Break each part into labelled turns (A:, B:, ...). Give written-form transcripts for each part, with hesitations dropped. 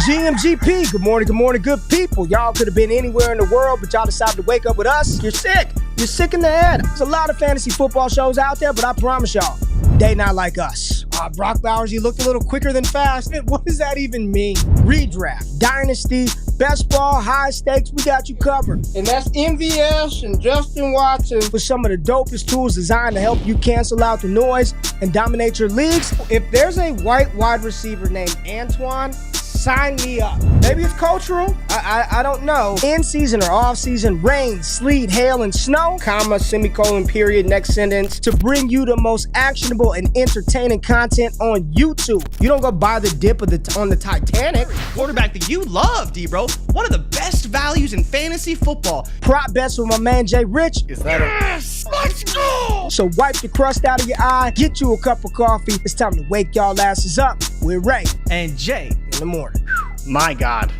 A: GMGP, good morning, good people. Y'all could have been anywhere in the world, but y'all decided to wake up with us. You're sick. You're sick in the head. There's a lot of fantasy football shows out there, but I promise y'all, they not like us. Brock Bowers, you looked a little quicker than fast. What does that even mean? Redraft, Dynasty, best ball, high stakes, we got you covered. And that's MVS and Justin Watson with some of the dopest tools designed to help you cancel out the noise and dominate your leagues. If there's a white wide receiver named Antoine, sign me up. Maybe it's cultural. I don't know. In season or off season, rain, sleet, hail, and snow, comma, semicolon, period, next sentence, to bring you the most actionable and entertaining content on YouTube. You don't go buy the dip on the Titanic.
B: Quarterback that you love, D-Bro. One of the best values in fantasy football.
A: Prop bets with my man JRich.
B: Is that
A: yes? Let's go! So wipe the crust out of your eye, get you a cup of coffee. It's time to wake y'all asses up. We're Ray
B: and Jay
A: in the morning.
B: My God.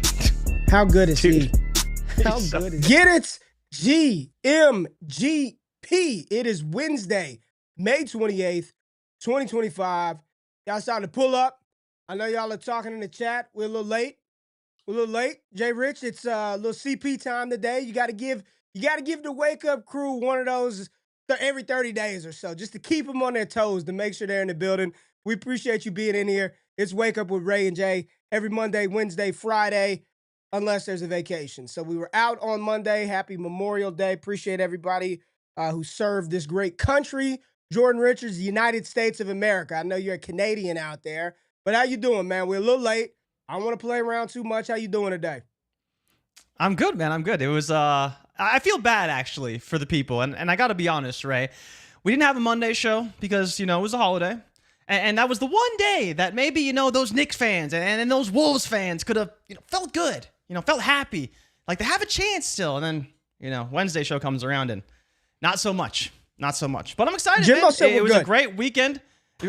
A: How good is
B: Dude.
A: he? How good is he? Get it? GMGP. It is Wednesday, May 28th, 2025. Y'all starting to pull up. I know y'all are talking in the chat. We're a little late. JRich, it's a little CP time today. You gotta give the wake up crew one of those every 30 days or so, just to keep them on their toes, to make sure they're in the building. We appreciate you being in here. It's Wake Up with Ray and Jay every Monday, Wednesday, Friday, unless there's a vacation. So we were out on Monday. Happy Memorial Day. Appreciate everybody who served this great country. Jordan Richards, the United States of America. I know you're a Canadian out there, but how you doing, man? We're a little late. I don't want to play around too much. How you doing today?
B: I'm good, man. I'm good. It was, I feel bad, actually, for the people. And I got to be honest, Ray. We didn't have a Monday show because, it was a holiday. And that was the one day that maybe, those Knicks fans and those Wolves fans could have, felt good, felt happy. Like they have a chance still. And then, Wednesday show comes around and not so much. But I'm excited,
A: Jimbo
B: man.
A: said
B: It was
A: good.
B: a great weekend.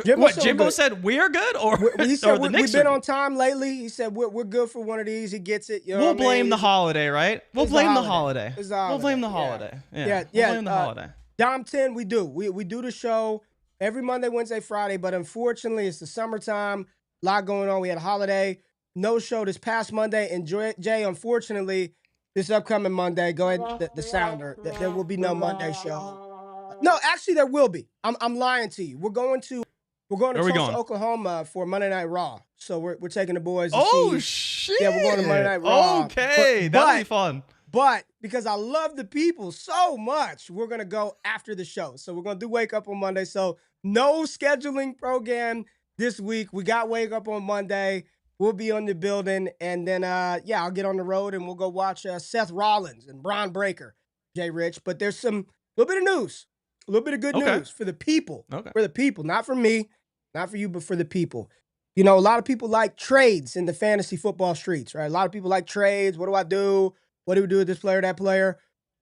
A: Jimbo
B: said we're good? Or
A: he said
B: or the Knicks
A: we've been
B: are
A: on time lately. He said we're good for one of these. He gets it.
B: We'll blame the holiday, right? We'll blame the holiday. We'll blame the holiday.
A: Yeah.
B: We'll blame the holiday.
A: Dom 10, we do. We do the show every Monday, Wednesday, Friday, but unfortunately, it's the summertime. A lot going on. We had a holiday. No show this past Monday. And Jay, unfortunately, this upcoming Monday, go ahead, the sounder. There will be no Monday show. No, actually, there will be. I'm lying to you. We're going to Tulsa, Oklahoma for Monday Night Raw. So we're taking the boys to see.
B: Shit.
A: Yeah, we're going to Monday Night Raw.
B: Okay, that'll be fun.
A: But because I love the people so much, we're going to go after the show. So we're going to do Wake Up on Monday. So no scheduling program this week. We got Wake Up on Monday. We'll be on the building. And then, I'll get on the road and we'll go watch Seth Rollins and Bron Breakker, JRich. But there's a little bit of news, a little bit of good news for the people. Okay. For the people, not for me, not for you, but for the people. A lot of people like trades in the fantasy football streets, right? A lot of people like trades. What do I do? What do we do with this player, that player?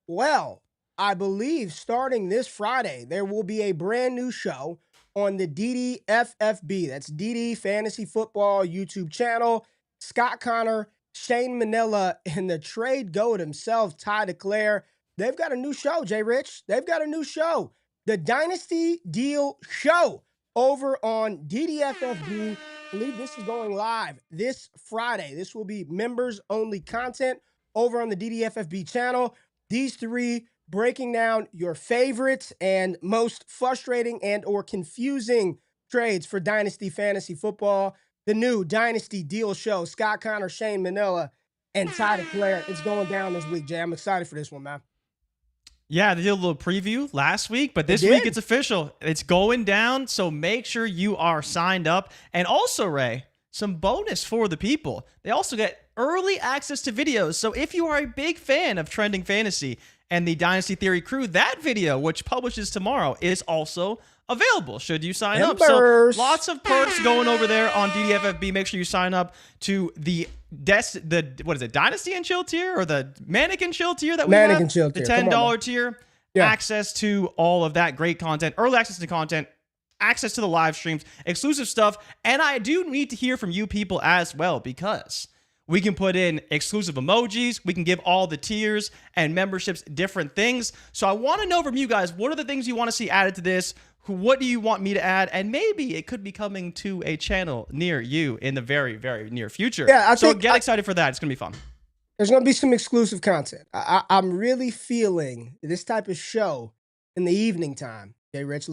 A: Well, I believe starting this Friday, there will be a brand new show on the DDFFB. That's DD Fantasy Football YouTube channel. Scott Connor, Shane Manila, and the trade goat himself, Ty DeClaire. They've got a new show, JRich. They've got a new show. The Dynasty Deal Show over on DDFFB. I believe this is going live this Friday. This will be members-only content over on the DDFFB channel. These three breaking down your favorites and most frustrating and or confusing trades for Dynasty Fantasy Football. The new Dynasty Deal Show. Scott Connor, Shane Manila, and Ty DeClaire. It's going down this week, Jay. I'm excited for this one, man.
B: Yeah, they did a little preview last week, but this week it's official. It's going down, so make sure you are signed up. And also, Ray, some bonus for the people. They also get early access to videos. So if you are a big fan of Trending Fantasy and the Dynasty Theory crew, that video, which publishes tomorrow, is also available should you sign up. So lots of perks going over there on DDFFB. Make sure you sign up to the Dynasty and Chill tier or the Manic and Chill tier that we have? The $10 tier. Yeah. Access to all of that great content, early access to content, access to the live streams, exclusive stuff. And I do need to hear from you people as well, because We can put in exclusive emojis. We can give all the tiers and memberships different things. So I want to know from you guys, what are the things you want to see added to this? What do you want me to add? And maybe it could be coming to a channel near you in the very, very near future.
A: Yeah,
B: so get excited for that. It's going to be fun.
A: There's going to be some exclusive content. I'm really feeling this type of show in the evening time. JRich,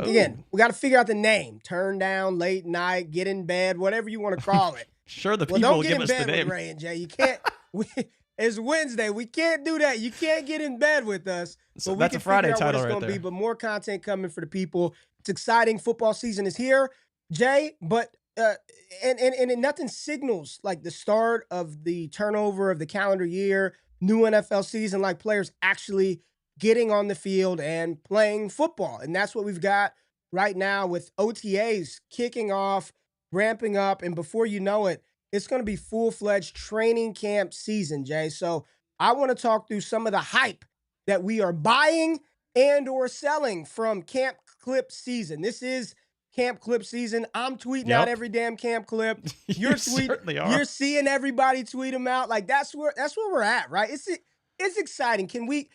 A: again, we got to figure out the name. Turn down, late night, get in bed, whatever you want to call it.
B: Sure, the people will give us the name.
A: Don't get in bed with Ray and Jay. You can't. It's Wednesday. We can't do that. You can't get in bed with us.
B: So that's a Friday title right there.
A: But more content coming for the people. It's exciting. Football season is here, Jay. But and nothing signals like the start of the turnover of the calendar year, new NFL season, like players actually getting on the field and playing football. And that's what we've got right now with OTAs kicking off, ramping up, and before you know it, it's going to be full-fledged training camp season, Jay. So I want to talk through some of the hype that we are buying and or selling from camp clip season. This is camp clip season. I'm tweeting out every damn camp clip. You're tweeting. You're seeing everybody tweet them out. Like that's where we're at, right? It's exciting. Can we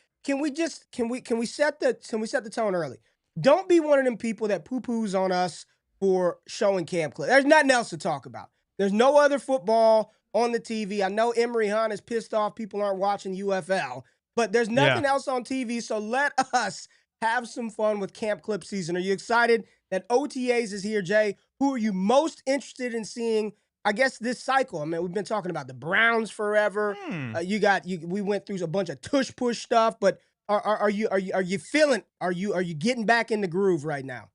A: set the tone early? Don't be one of them people that poo-poos on us for showing camp clip. There's nothing else to talk about. There's no other football on the TV. I know Emery Hunt is pissed off people aren't watching UFL, but there's nothing else on TV. So let us have some fun with camp clip season. Are you excited that OTAs is here, Jay? Who are you most interested in seeing? I guess this cycle. I mean, we've been talking about the Browns forever. We went through a bunch of tush push stuff, but are you feeling? Are you getting back in the groove right now?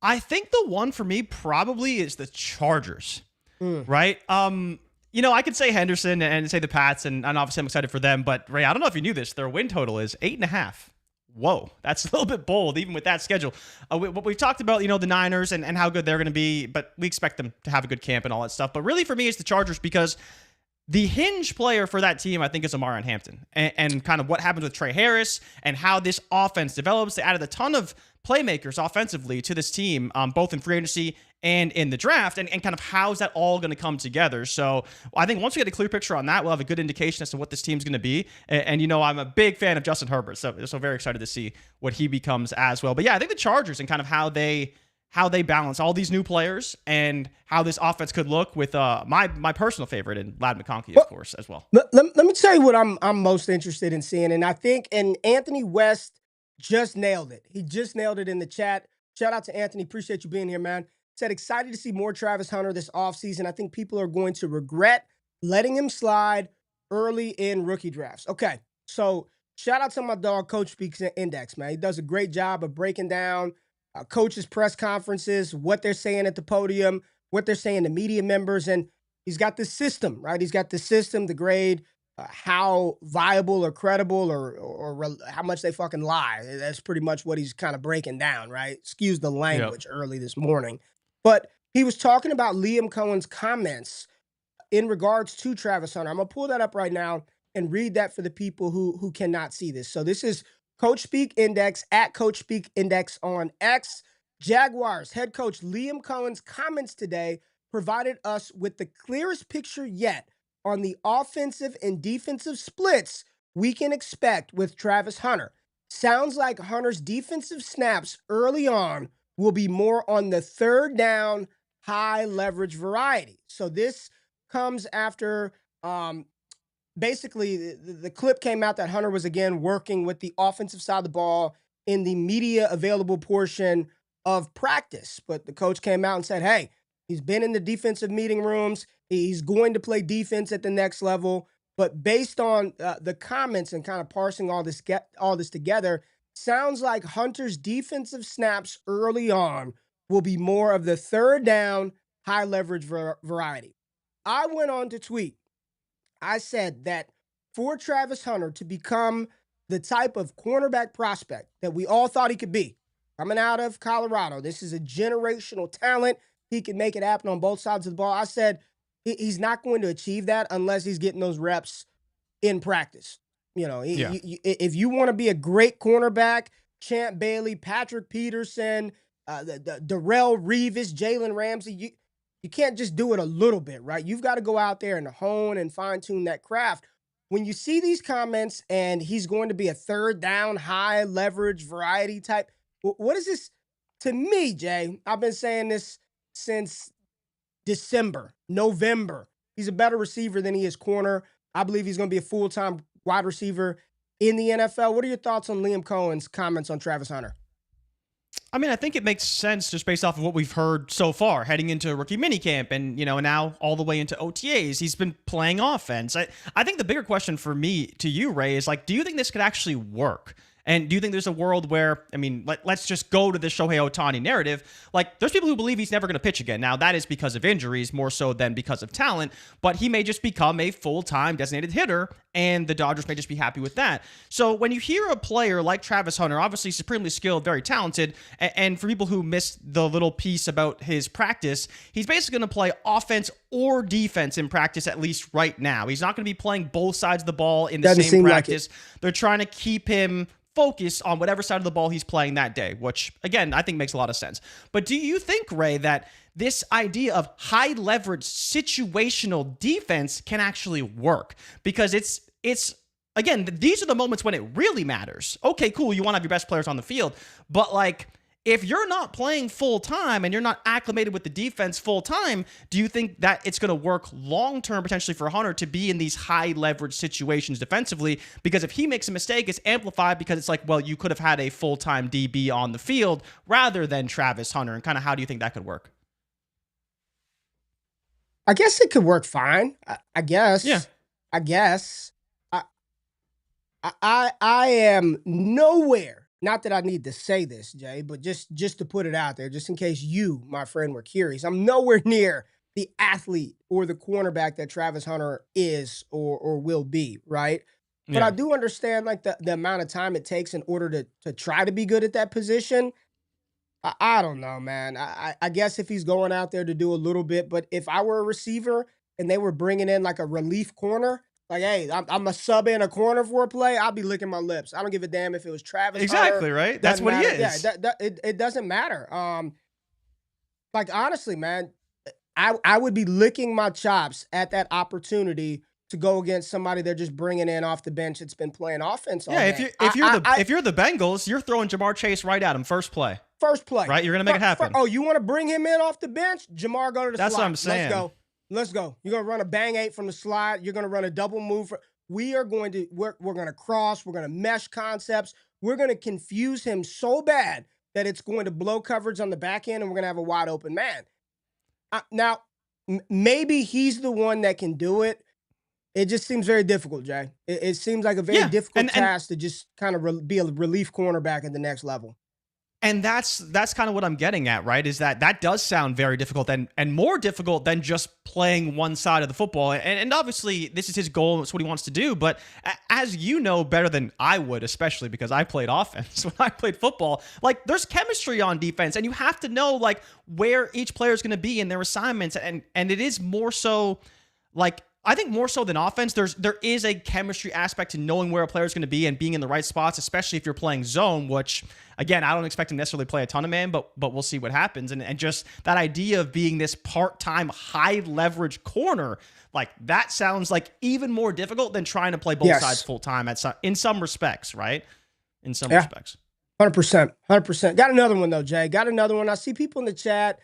B: I think the one for me probably is the Chargers, right? I could say Henderson and say the Pats, and obviously I'm excited for them. But Ray, I don't know if you knew this. Their win total is 8.5. Whoa, that's a little bit bold, even with that schedule. We've talked about, the Niners and how good they're going to be, but we expect them to have a good camp and all that stuff. But really, for me, it's the Chargers because the hinge player for that team, I think, is Amarian Hampton and kind of what happens with Trey Harris and how this offense develops. They added a ton of playmakers offensively to this team, both in free agency and in the draft, and kind of how's that all going to come together. So I think once we get a clear picture on that, we'll have a good indication as to what this team's going to be. And I'm a big fan of Justin Herbert, so very excited to see what he becomes as well. But yeah, I think the Chargers and kind of how they balance all these new players and how this offense could look with my personal favorite and Ladd McConkey, of course, as well.
A: Let me tell you what I'm most interested in seeing, and I think Anthony West just nailed it. He just nailed it in the chat. Shout out to Anthony. Appreciate you being here, man. Said excited to see more Travis Hunter this offseason. I think people are going to regret letting him slide early in rookie drafts. Okay, so shout out to my dog, Coach Speaks Index, man. He does a great job of breaking down coaches' press conferences, what they're saying at the podium, what they're saying to media members, and he's got this system, right? He's got the system to grade how viable or credible or how much they fucking lie. That's pretty much what he's kind of breaking down, right? Excuse the language early this morning. But he was talking about Liam Cohen's comments in regards to Travis Hunter. I'm going to pull that up right now and read that for the people who cannot see this. So this is Coach Speak Index at Coach Speak Index on X. Jaguars head coach Liam Cohen's comments today provided us with the clearest picture yet on the offensive and defensive splits we can expect with Travis Hunter. Sounds like Hunter's defensive snaps early on will be more on the third down, high leverage variety. So this comes after basically the clip came out that Hunter was again working with the offensive side of the ball in the media available portion of practice. But the coach came out and said, hey, he's been in the defensive meeting rooms. He's going to play defense at the next level. But based on the comments and kind of parsing all this together, sounds like Hunter's defensive snaps early on will be more of the third down, high leverage variety. I went on to tweet. I said that for Travis Hunter to become the type of cornerback prospect that we all thought he could be, coming out of Colorado, this is a generational talent. He can make it happen on both sides of the ball. I said he's not going to achieve that unless he's getting those reps in practice. If you want to be a great cornerback, Champ Bailey, Patrick Peterson, Darrell Revis, Jalen Ramsey, you can't just do it a little bit, right? You've got to go out there and hone and fine tune that craft. When you see these comments and he's going to be a third down, high leverage variety type, what is this to me, Jay? I've been saying this since December, November. He's a better receiver than he is corner. I believe he's going to be a full-time wide receiver in the NFL. What are your thoughts on Liam Cohen's comments on Travis Hunter?
B: I mean, I think it makes sense just based off of what we've heard so far heading into rookie minicamp and, now all the way into OTAs. He's been playing offense. I think the bigger question for me to you, Ray, is do you think this could actually work? And do you think there's a world where, let's just go to the Shohei Ohtani narrative. There's people who believe he's never going to pitch again. Now, that is because of injuries more so than because of talent, but he may just become a full-time designated hitter, and the Dodgers may just be happy with that. So when you hear a player like Travis Hunter, obviously supremely skilled, very talented, and for people who missed the little piece about his practice, he's basically going to play offense or defense in practice, at least right now. He's not going to be playing both sides of the ball in the same practice. They're trying to keep him focus on whatever side of the ball he's playing that day, which, again, I think makes a lot of sense. But do you think, Ray, that this idea of high leverage situational defense can actually work? Because it's again, these are the moments when it really matters. Okay, cool, you want to have your best players on the field, but if you're not playing full-time and you're not acclimated with the defense full-time, do you think that it's going to work long-term potentially for Hunter to be in these high-leverage situations defensively? Because if he makes a mistake, it's amplified because it's you could have had a full-time DB on the field rather than Travis Hunter. And kind of how do you think that could work?
A: I guess it could work fine. I guess.
B: Yeah.
A: I guess. I am nowhere. Not that I need to say this, Jay, but just to put it out there, just in case you, my friend, were curious. I'm nowhere near the athlete or the cornerback that Travis Hunter is or will be, right? Yeah. But I do understand the amount of time it takes in order to try to be good at that position. I don't know, man. I guess if he's going out there to do a little bit, but if I were a receiver and they were bringing in a relief corner, hey, I'm a sub in a corner for a play, I'll be licking my lips. I don't give a damn if it was Travis
B: Exactly,
A: Hunter.
B: right? That's what
A: matter.
B: he is.
A: Yeah, it doesn't matter. Honestly, man, I would be licking my chops at that opportunity to go against somebody they're just bringing in off the bench that's been playing offense all day.
B: If you're the Bengals, you're throwing Jamar Chase right at him first play. Right? You're going to make it happen.
A: You want to bring him in off the bench? Jamar, go to the slot.
B: That's what I'm saying.
A: Let's go. You're going to run a bang 8 from the slide. You're going to run a double move. We're going to cross. We're going to mesh concepts. We're going to confuse him so bad that it's going to blow coverage on the back end, and we're going to have a wide open man. Now, maybe he's the one that can do it. It just seems very difficult, Jay. It seems like a very difficult task to just kind of be a relief cornerback at the next level.
B: And that's kind of what I'm getting at, right? Is that does sound very difficult and more difficult than just playing one side of the football. And obviously, this is his goal. It's what he wants to do. But as you know better than I would, especially because I played offense when I played football, there's chemistry on defense. And you have to know, where each player is going to be in their assignments. And it is more so, I think more so than offense, there is a chemistry aspect to knowing where a player is going to be and being in the right spots, especially if you're playing zone, which, again, I don't expect him to necessarily play a ton of man, but we'll see what happens. And just that idea of being this part-time, high-leverage corner, that sounds even more difficult than trying to play both sides full-time in some respects, right? In some respects.
A: 100%. 100%. Got another one, though, Jay. Got another one. I see people in the chat.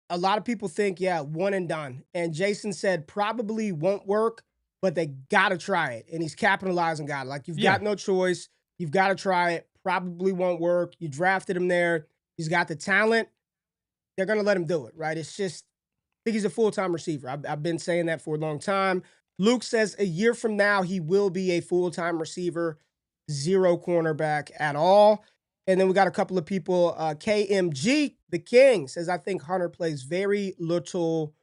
A: A lot of people think, one and done. And Jason said probably won't work, but they got to try it. And he's capitalizing on it. You've got no choice. You've got to try it. Probably won't work. You drafted him there. He's got the talent. They're going to let him do it, right? It's just, I think he's a full-time receiver. I've been saying that for a long time. Luke says a year from now, he will be a full-time receiver, zero cornerback at all. And then we got a couple of people. KMG, the King, says, I think Hunter plays very little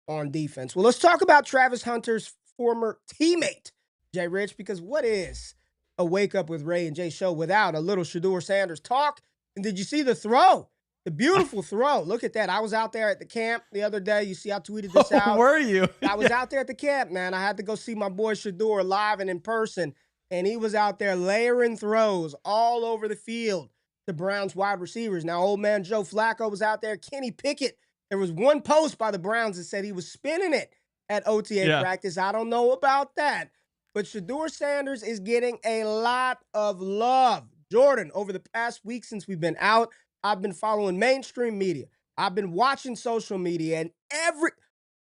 A: on defense. Well, let's talk about Travis Hunter's former teammate, JRich, because what is a Wake Up with Ray and Jay show without a little Shador Sanders talk? And did you see the throw? The beautiful throw. Look at that. I was out there at the camp the other day. You see, I tweeted this out.
B: Were you?
A: I was out there at the camp, man. I had to go see my boy Shador live and in person. And he was out there layering throws all over the field. The Browns wide receivers. Now, old man Joe Flacco was out there. Kenny Pickett There was one post by the Browns that said he was spinning it at OTA practice. I don't know about that. But Shador Sanders is getting a lot of love. Jordan, over the past week since we've been out, I've been following mainstream media. I've been watching social media, and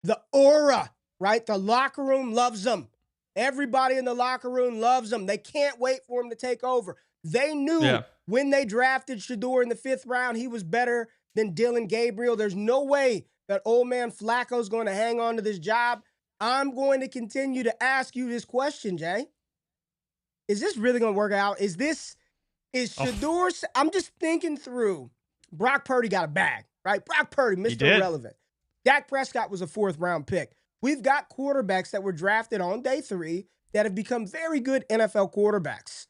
A: the aura, right? The locker room loves him. Everybody in the locker room loves him. They can't wait for him to take over. They knew when they drafted Shador in the 5th round, he was better than Dillon Gabriel. There's no way that old man Flacco's going to hang on to this job. I'm going to continue to ask you this question, Jay. Is this really going to work out? Is Shador? I'm just thinking through. Brock Purdy got a bag, right? Brock Purdy, Mr. Irrelevant. Dak Prescott was a 4th-round pick. We've got quarterbacks that were drafted on day 3 that have become very good NFL quarterbacks.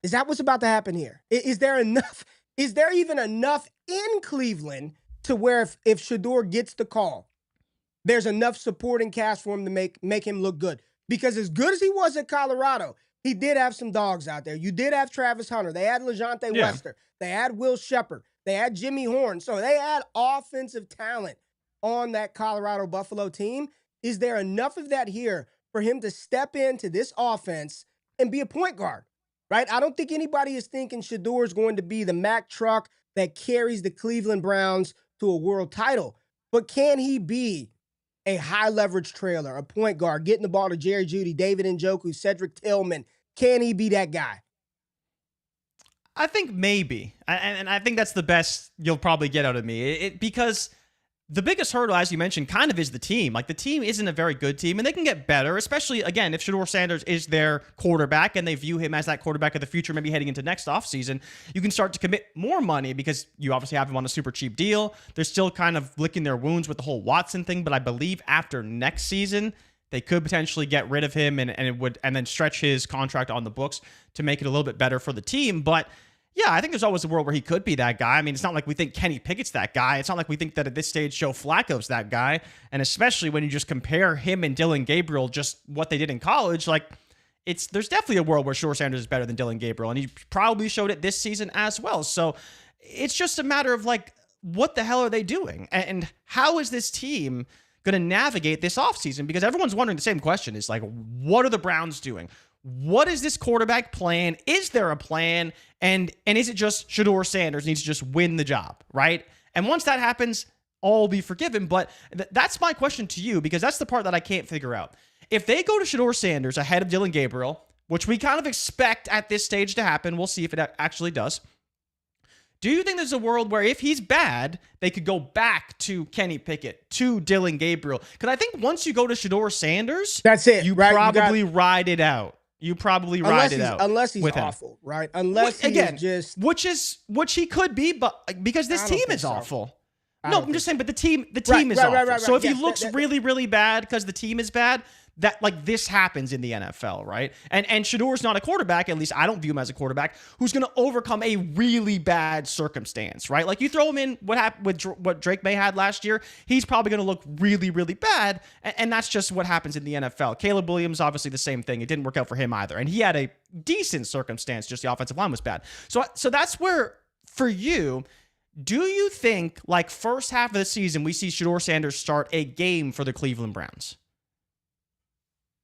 A: Is that what's about to happen here? Is there enough? Is there even enough in Cleveland to where if Shador gets the call, there's enough supporting cast for him to make him look good? Because as good as he was at Colorado, he did have some dogs out there. You did have Travis Hunter. They had LeJohntay Wester. They had Will Shepard. They had Jimmy Horn. So they had offensive talent on that Colorado Buffalo team. Is there enough of that here for him to step into this offense and be a point guard? Right? I don't think anybody is thinking Shador is going to be the Mack truck that carries the Cleveland Browns to a world title. But can he be a high-leverage trailer, a point guard, getting the ball to Jerry Jeudy, David Njoku, Cedric Tillman? Can he be that guy?
B: I think maybe. And I think that's the best you'll probably get out of me. Because the biggest hurdle, as you mentioned, kind of is the team. Like, the team isn't a very good team, and they can get better, especially, again, if Shador Sanders is their quarterback and they view him as that quarterback of the future, maybe heading into next offseason. You can start to commit more money because you obviously have him on a super cheap deal. They're still kind of licking their wounds with the whole Watson thing, but I believe after next season, they could potentially get rid of him and then stretch his contract on the books to make it a little bit better for the team. But yeah, I think there's always a world where he could be that guy. I mean, it's not like we think Kenny Pickett's that guy. It's not like we think that at this stage Joe Flacco's that guy. And especially when you just compare him and Dillon Gabriel, just what they did in college, like there's definitely a world where Shador Sanders is better than Dillon Gabriel, and he probably showed it this season as well. So it's just a matter of like, what the hell are they doing? And how is this team going to navigate this offseason? Because everyone's wondering the same question is like, what are the Browns doing? What is this quarterback plan? Is there a plan? And is it just Shador Sanders needs to just win the job, right? And once that happens, all will be forgiven. But that's my question to you, because that's the part that I can't figure out. If they go to Shador Sanders ahead of Dillon Gabriel, which we kind of expect at this stage to happen, we'll see if it actually does. Do you think there's a world where if he's bad, they could go back to Kenny Pickett, to Dillon Gabriel? Because I think once you go to Shador Sanders,
A: that's it.
B: You probably ride it out. You probably ride it out.
A: Unless he's awful, right? Unless he's just...
B: Which he could be, but because this team is awful. No, I'm just saying, but the team is awful.
A: Right.
B: So if he looks really, really bad because the team is bad, that like this happens in the NFL, right? And Shador's not a quarterback, at least I don't view him as a quarterback, who's going to overcome a really bad circumstance, right? Like you throw him in what happened with what Drake May had last year, he's probably going to look really, really bad, and that's just what happens in the NFL. Caleb Williams, obviously the same thing. It didn't work out for him either, and he had a decent circumstance, just the offensive line was bad. So that's where, for you, do you think like first half of the season we see Shador Sanders start a game for the Cleveland Browns?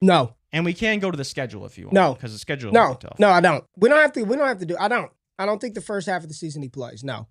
A: No.
B: And we can go to the schedule if you want.
A: No.
B: Because the schedule
A: is
B: tough.
A: No, I don't. We don't have to do. I don't think the first half of the season he plays. No.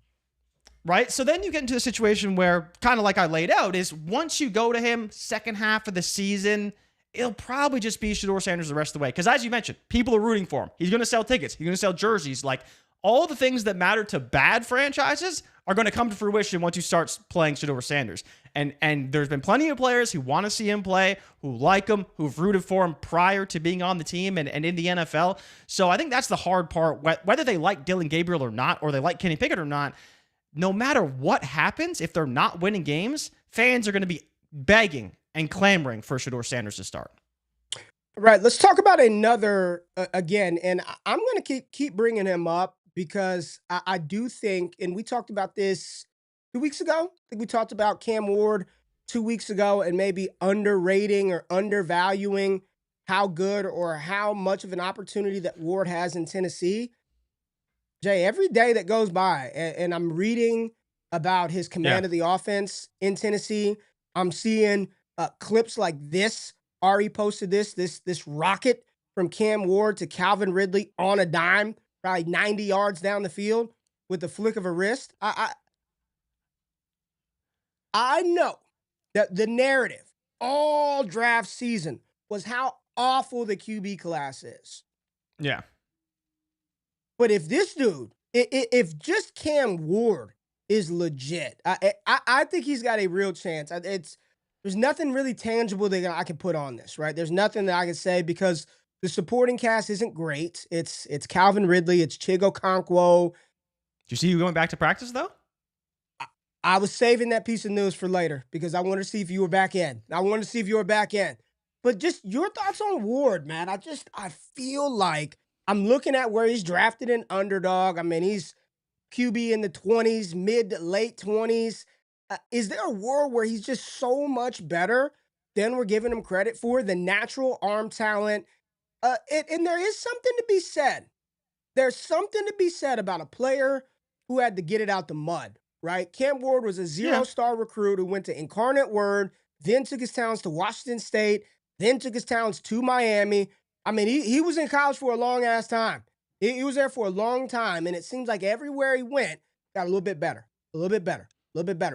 B: Right? So then you get into a situation where, kind of like I laid out, is once you go to him second half of the season, it'll probably just be Shador Sanders the rest of the way. Because as you mentioned, people are rooting for him. He's going to sell tickets. He's going to sell jerseys. Like, all the things that matter to bad franchises are going to come to fruition once you start playing Shador Sanders. And there's been plenty of players who want to see him play, who like him, who've rooted for him prior to being on the team and in the NFL. So I think that's the hard part. Whether they like Dillon Gabriel or not, or they like Kenny Pickett or not, no matter what happens, if they're not winning games, fans are going to be begging and clamoring for Shador Sanders to start.
A: Right. Let's talk about another again. And I'm going to keep bringing him up because I do think, and we talked about this 2 weeks ago. I think we talked about Cam Ward 2 weeks ago and maybe underrating or undervaluing how good or how much of an opportunity that Ward has in Tennessee. Jay, every day that goes by and I'm reading about his command of the offense in Tennessee. I'm seeing clips like this. Ari posted this rocket from Cam Ward to Calvin Ridley on a dime, probably 90 yards down the field with the flick of a wrist. I know that the narrative all draft season was how awful the QB class is.
B: Yeah.
A: But if this dude, if just Cam Ward is legit, I think he's got a real chance. There's nothing really tangible that I can put on this, right? There's nothing that I can say because the supporting cast isn't great. It's Calvin Ridley, it's Chigo Okonkwo.
B: Do you see you going back to practice though?
A: I was saving that piece of news for later because I wanted to see if you were back in. But just your thoughts on Ward, man. I feel like I'm looking at where he's drafted an underdog. I mean, he's QB in the 20s, mid to late 20s. Is there a world where he's just so much better than we're giving him credit for? The natural arm talent. And there is something to be said. There's something to be said about a player who had to get it out the mud, right? Cam Ward was a zero-star recruit who went to Incarnate Word, then took his talents to Washington State, then took his talents to Miami. I mean, he was in college for a long-ass time. He was there for a long time, and it seems like everywhere he went, got a little bit better,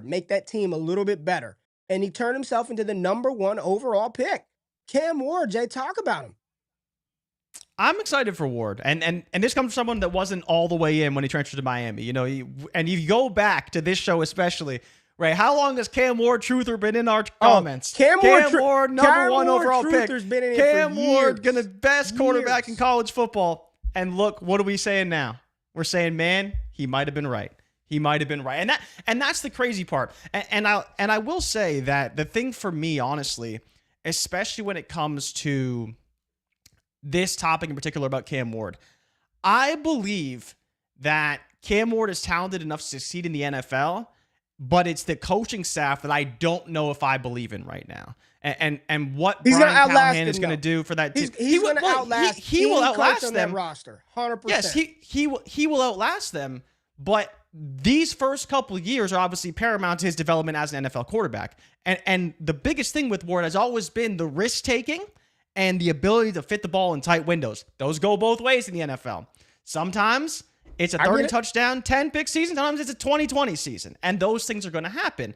A: make that team a little bit better. And he turned himself into the number 1 overall pick. Cam Ward, Jay, talk about him.
B: I'm excited for Ward, and this comes from someone that wasn't all the way in when he transferred to Miami. You know, and you go back to this show especially, right? How long has Cam Ward Truther been in our comments?
A: Cam Ward,
B: number 1 overall pick.
A: Been in
B: Cam
A: for
B: Ward,
A: years.
B: gonna best quarterback in college football. And look, what are we saying now? We're saying, man, he might have been right. And that's the crazy part. And I will say that the thing for me, honestly, especially when it comes to this topic in particular about Cam Ward, I believe that Cam Ward is talented enough to succeed in the NFL, but it's the coaching staff that I don't know if I believe in right now. And what
A: he's
B: Brian Callahan is going to do for that team.
A: He will outlast.
B: He will outlast them.
A: That roster, 100%.
B: Yes, he will outlast them. But these first couple of years are obviously paramount to his development as an NFL quarterback. And the biggest thing with Ward has always been the risk taking and the ability to fit the ball in tight windows. Those go both ways in the NFL. Sometimes it's a 30 touchdown, 10 pick season. Sometimes it's a 20-20 season. And those things are going to happen.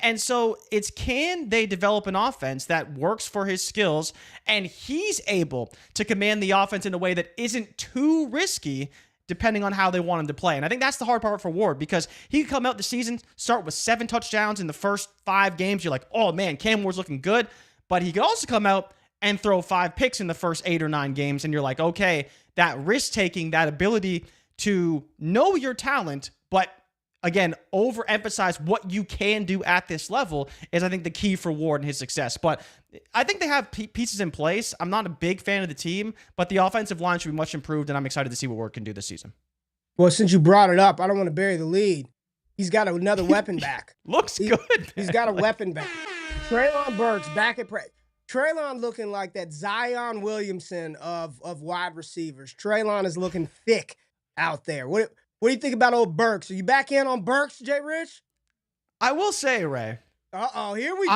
B: And so can they develop an offense that works for his skills and he's able to command the offense in a way that isn't too risky depending on how they want him to play. And I think that's the hard part for Ward because he could come out the season, start with 7 touchdowns in the first 5 games. You're like, oh man, Cam Ward's looking good. But he could also come out and throw 5 picks in the first 8 or 9 games. And you're like, okay, that risk-taking, that ability to know your talent, but again, overemphasize what you can do at this level is, I think, the key for Ward and his success. But I think they have pieces in place. I'm not a big fan of the team, but the offensive line should be much improved, and I'm excited to see what Ward can do this season.
A: Well, since you brought it up, I don't want to bury the lead. He's got another weapon back.
B: Looks good.
A: He's got a weapon back. Treylon Burks back at Treylon looking like that Zion Williamson of wide receivers. Treylon is looking thick out there. What do you think about old Burks? Are you back in on Burks, JRich?
B: I will say, Ray.
A: Here we go.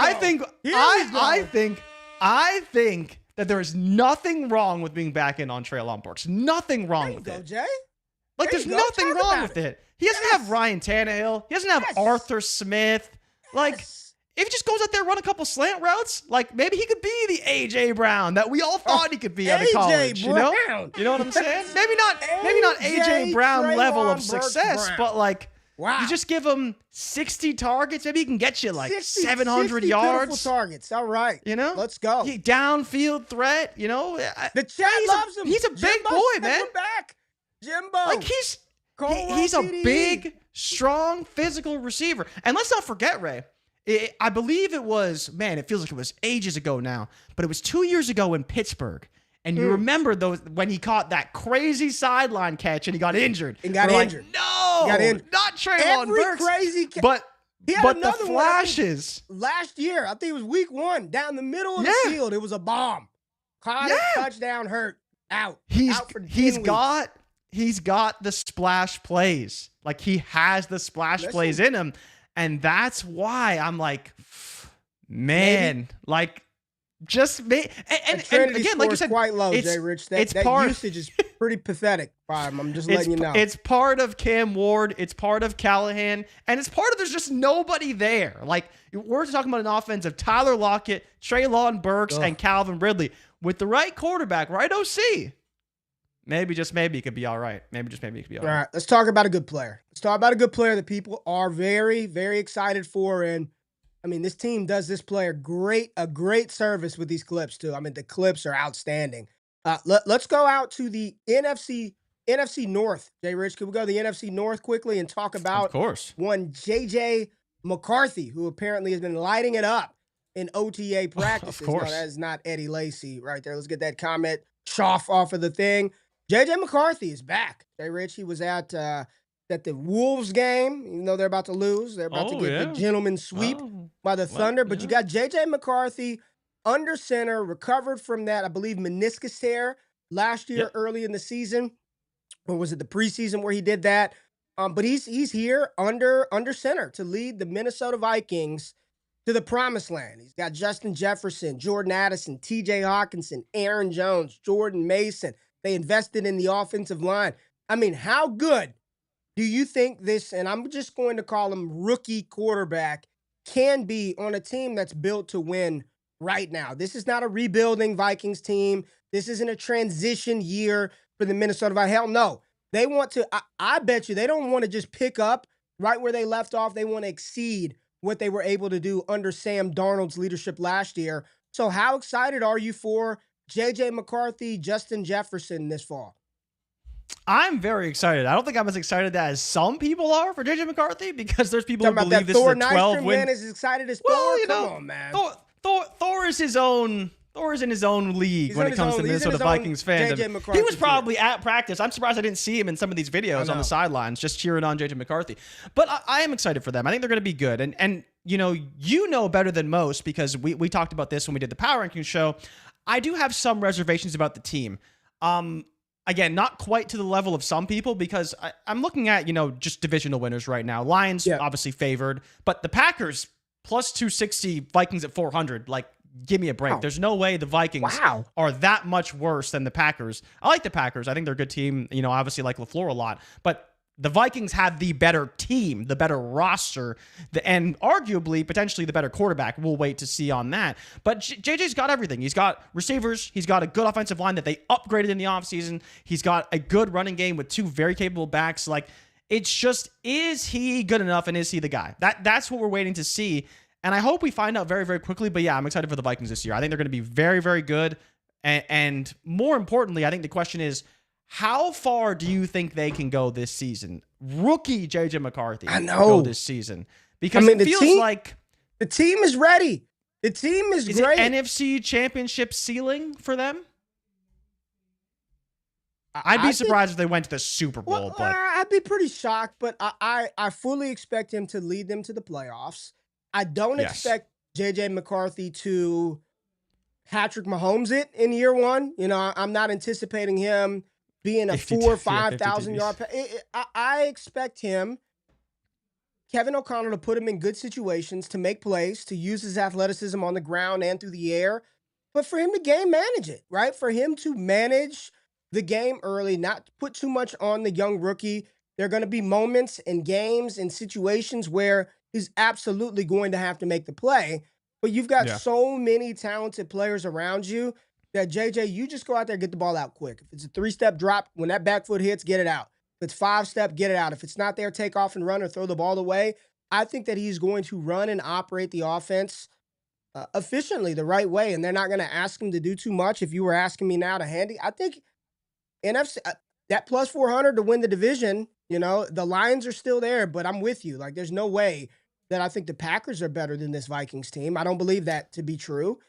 B: I think that there is nothing wrong with being back in on Treylon Burks. Nothing wrong with it.
A: Jay.
B: Like, there's nothing wrong with it. He doesn't have Ryan Tannehill. He doesn't have Arthur Smith. Like, if he just goes out there and run a couple slant routes, like maybe he could be the A.J. Brown that we all thought he could be out of college. You know what I'm saying? Maybe not A.J. Brown level of success, but like, you just give him 60 targets, maybe he can get you like 700 yards.
A: Targets, all right.
B: You know,
A: let's go.
B: Downfield threat. You know,
A: the chat loves him.
B: He's a big boy, man.
A: Back, Jimbo.
B: Like he's a big, strong, physical receiver. And let's not forget, Ray. I believe it was, man, it feels like it was ages ago now, but it was 2 years ago in Pittsburgh. And you remember those when he caught that crazy sideline catch and he got injured.
A: And got injured.
B: Like, no, not Treylon Burks.
A: Crazy
B: but the flashes.
A: Last year, I think it was week 1, down the middle of the field, it was a bomb. Caught it, touchdown, hurt, out.
B: He's got he's got the splash plays. Like, he has the splash plays in him. And that's why I'm like, man,
A: maybe.
B: like, just me. And again, like you said,
A: quite low, JRich. That usage is pretty pathetic by him. I'm just letting you know.
B: It's part of Cam Ward. It's part of Callahan. And it's part of there's just nobody there. Like, we're talking about an offense of Tyler Lockett, Treylon Burks, and Calvin Ridley. With the right quarterback, right OC, maybe, just maybe, it could be all right. Maybe, just maybe, it could be all right.
A: All right, let's talk about a good player. Let's talk about a good player that people are very, very excited for. And I mean, this team does this player a great service with these clips too. I mean, the clips are outstanding. Let's go out to the NFC North. JRich, could we go to the NFC North quickly and talk about,
B: of course,
A: one JJ McCarthy, who apparently has been lighting it up in OTA practices?
B: Of course.
A: No, that is not Eddie Lacy right there. Let's get that comment off of the thing. JJ McCarthy is back. JRich, he was at the Wolves game, even though they're about to lose. They're about to get the gentleman sweep by the Thunder. But you got JJ McCarthy under center, recovered from that, I believe, meniscus tear last year early in the season. Or was it the preseason where he did that? But he's here under center to lead the Minnesota Vikings to the promised land. He's got Justin Jefferson, Jordan Addison, TJ Hawkinson, Aaron Jones, Jordan Mason. They invested in the offensive line. I mean, how good do you think this, and I'm just going to call him rookie quarterback, can be on a team that's built to win right now? This is not a rebuilding Vikings team. This isn't a transition year for the Minnesota Vikings. Hell no. They want to, I bet you, they don't want to just pick up right where they left off. They want to exceed what they were able to do under Sam Darnold's leadership last year. So how excited are you for JJ McCarthy, Justin Jefferson this fall?
B: I'm very excited. I don't think I'm as excited as some people are for JJ McCarthy, because there's people who believe this is a 12-win.
A: Man is excited as Thor. Come on, man.
B: Thor is his own. Thor is in his own league when it comes to Minnesota Vikings fandom. He was probably at practice. I'm surprised I didn't see him in some of these videos on the sidelines just cheering on JJ McCarthy. But I am excited for them. I think they're going to be good. And you know better than most, because we talked about this when we did the Power Rankings show. I do have some reservations about the team. Again, not quite to the level of some people, because I'm looking at, just divisional winners right now. Lions obviously favored, but the Packers plus 260, Vikings at 400. Like, give me a break. Wow. There's no way the Vikings are that much worse than the Packers. I like the Packers. I think they're a good team. Obviously like LaFleur a lot, but the Vikings have the better team, the better roster, and arguably, potentially the better quarterback. We'll wait to see on that. But JJ's got everything. He's got receivers. He's got a good offensive line that they upgraded in the offseason. He's got a good running game with two very capable backs. Like, it's just, is he good enough, and is he the guy? That's what we're waiting to see. And I hope we find out very, very quickly. But yeah, I'm excited for the Vikings this year. I think they're going to be very, very good. And more importantly, I think the question is, how far do you think they can go this season? Rookie JJ McCarthy go this season. Because it feels like
A: the team is ready. The team is great.
B: It NFC Championship ceiling for them? I'd be surprised if they went to the Super Bowl. But
A: I'd be pretty shocked, but I fully expect him to lead them to the playoffs. I don't expect JJ McCarthy to Patrick Mahomes it in year one. I'm not anticipating him being a 4,000 or 5,000 yard. I expect him, Kevin O'Connell, to put him in good situations, to make plays, to use his athleticism on the ground and through the air, but for him to game manage it, right? For him to manage the game early, not put too much on the young rookie. There are going to be moments and games and situations where he's absolutely going to have to make the play, but you've got so many talented players around you that, JJ, you just go out there and get the ball out quick. If it's a 3-step drop, when that back foot hits, get it out. If it's 5-step, get it out. If it's not there, take off and run or throw the ball away. I think that he's going to run and operate the offense efficiently, the right way, and they're not going to ask him to do too much. If you were asking me now to handy, I think NFC, that plus 400 to win the division, the Lions are still there, but I'm with you. Like, there's no way that I think the Packers are better than this Vikings team. I don't believe that to be true.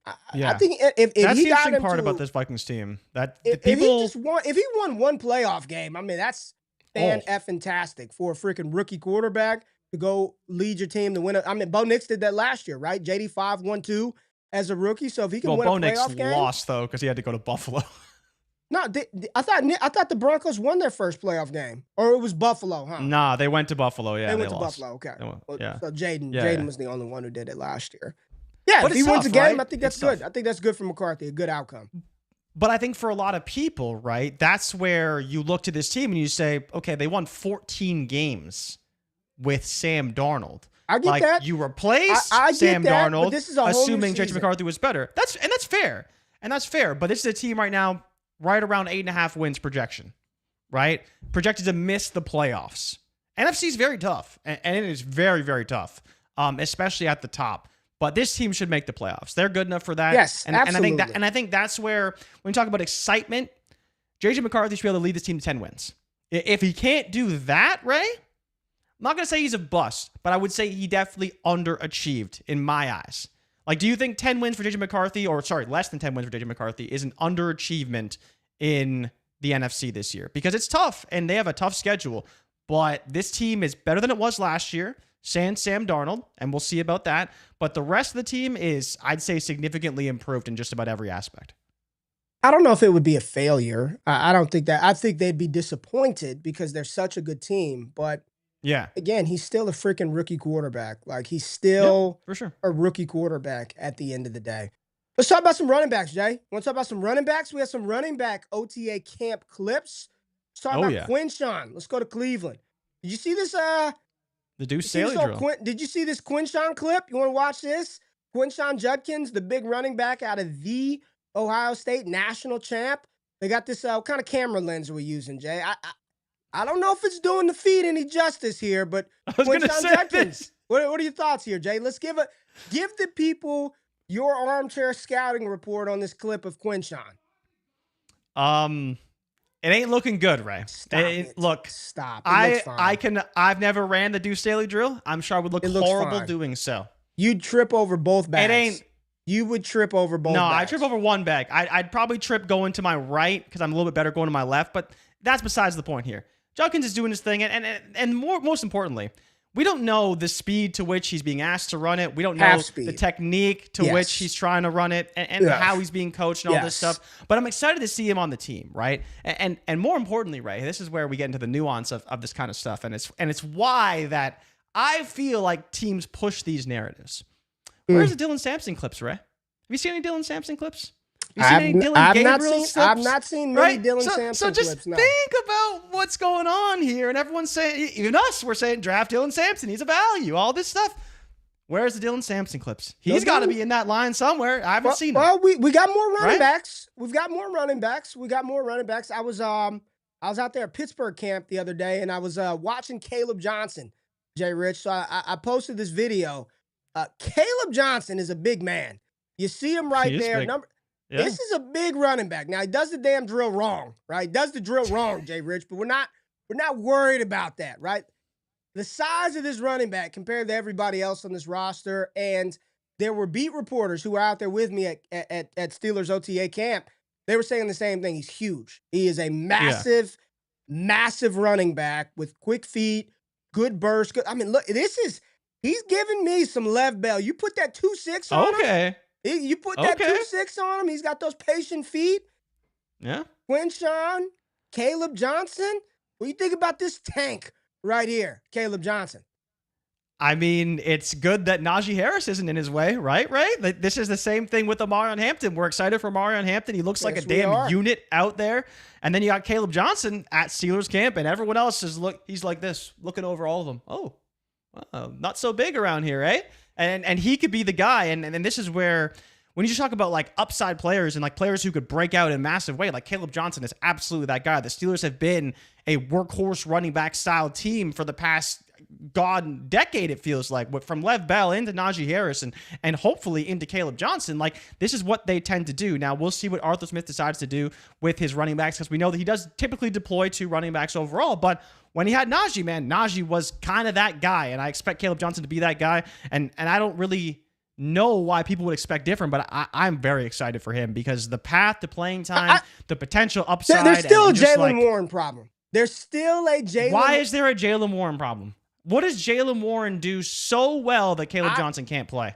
A: I think if
B: that's
A: he
B: the
A: got
B: interesting
A: him
B: part
A: to,
B: about this Vikings team. That
A: if he won one playoff game, I mean, that's fan-effing-tastic for a freaking rookie quarterback to go lead your team to win. I mean, Bo Nix did that last year, right? JD 5-1-2 as a rookie. So if he can win a playoff game,
B: Bo Nix lost though because he had to go to Buffalo.
A: No, I thought the Broncos won their first playoff game, or it was Buffalo, huh?
B: Nah, they went to Buffalo. Yeah,
A: they went to
B: lost.
A: Buffalo. Okay,
B: yeah.
A: So Jaden
B: Yeah.
A: was the only one who did it last year. Yeah,
B: But
A: if he
B: it's
A: wins
B: tough,
A: the game,
B: right?
A: I think that's
B: It's
A: good.
B: tough.
A: I think that's good for McCarthy. A good outcome.
B: But I think for a lot of people, right, that's where you look to this team and you say, okay, they won 14 games with Sam Darnold.
A: I get that.
B: You replace
A: I get
B: Sam
A: that,
B: Darnold,
A: but this is a whole new
B: assuming JJ
A: season.
B: McCarthy was better. That's fair. And that's fair. But this is a team right now, right around 8.5 wins projection, right? Projected to miss the playoffs. NFC is very tough, and it is very, very tough, especially at the top. But this team should make the playoffs. They're good enough for that.
A: Yes, absolutely.
B: And I think that's where, when we talk about excitement, JJ McCarthy should be able to lead this team to 10 wins. If he can't do that, Ray, I'm not going to say he's a bust, but I would say he definitely underachieved in my eyes. Like, do you think 10 wins for JJ McCarthy, or sorry, less than 10 wins for JJ McCarthy is an underachievement in the NFC this year? Because it's tough, and they have a tough schedule. But this team is better than it was last year, sans Sam Darnold, and we'll see about that. But the rest of the team is, I'd say, significantly improved in just about every aspect.
A: I don't know if it would be a failure. I don't think that. I think they'd be disappointed because they're such a good team. But
B: yeah,
A: again, he's still a freaking rookie quarterback. Like, he's still
B: for sure
A: a rookie quarterback at the end of the day. Let's talk about some running backs, Jay. Want to talk about some running backs? We have some running back OTA camp clips. Let's talk about Quinn Sean. Let's go to Cleveland. Did you see this?
B: The Deuce Staley drill.
A: Did you see this Quinn Sean clip? You want to watch this? Quinn Sean Judkins, the big running back out of the Ohio State national champ. They got this what kind of camera lens are we using, Jay? I don't know if it's doing the feed any justice here, but
B: Quinn Sean Judkins.
A: What are your thoughts here, Jay? Let's give the people your armchair scouting report on this clip of Quinn Sean.
B: It ain't looking good, Ray. Look,
A: stop.
B: I've never ran the Deuce Staley drill. I'm sure I would look horrible doing so.
A: You'd trip over both bags. You would trip over both bags.
B: No, I trip over one bag. I'd probably trip going to my right because I'm a little bit better going to my left, but that's besides the point here. Judkins is doing his thing, and most importantly, we don't know the speed to which he's being asked to run it. We don't know the technique to which he's trying to run it and how he's being coached and all this stuff. But I'm excited to see him on the team, right? And more importantly, Ray, this is where we get into the nuance of this kind of stuff. And it's why that I feel like teams push these narratives. Where's the Dylan Sampson clips, Ray? Have you seen any Dylan Sampson clips?
A: I've not seen many Dylan Sampson clips.
B: So just think about what's going on here. And everyone's saying, even us, we're saying draft Dylan Sampson. He's a value. All this stuff. Where's the Dylan Sampson clips? He's got to be in that line somewhere. I haven't seen him.
A: Well, we got more running backs. We've got more running backs. We got more running backs. I was out there at Pittsburgh camp the other day, and I was watching Caleb Johnson, JRich. So I posted this video. Caleb Johnson is a big man. You see him right there. This is a big running back. Now, he does the damn drill wrong, right? He does the drill wrong, JRich, but we're not worried about that, right? The size of this running back compared to everybody else on this roster, and there were beat reporters who were out there with me at Steelers OTA camp. They were saying the same thing. He's huge. He is a massive running back with quick feet, good burst. I mean, look, he's giving me some Lev Bell. You put that 2.6 on him. You put that 2.6 on him. He's got those patient feet.
B: Yeah.
A: Quinn Sean, Caleb Johnson. What do you think about this tank right here, Caleb Johnson?
B: I mean, it's good that Najee Harris isn't in his way, right? This is the same thing with Omarion Hampton. We're excited for Omarion Hampton. He looks like a damn unit out there. And then you got Caleb Johnson at Steelers camp, and everyone else he's like this, looking over all of them. Oh, not so big around here, eh? And he could be the guy. And this is where, when you just talk about like upside players and like players who could break out in a massive way, like Caleb Johnson is absolutely that guy. The Steelers have been a workhorse running back style team for the past decade, it feels like, from Lev Bell into Najee Harris and hopefully into Caleb Johnson. Like, this is what they tend to do. Now, we'll see what Arthur Smith decides to do with his running backs, because we know that he does typically deploy 2 running backs overall, but when he had Najee, man, Najee was kind of that guy, and I expect Caleb Johnson to be that guy, and I don't really know why people would expect different, but I'm very excited for him because the path to playing time, the potential upside.
A: There's still a Jaylen Warren problem. There's still a Jaylen.
B: Why is there a Jaylen Warren problem? What does Jaylen Warren do so well that Caleb Johnson can't play?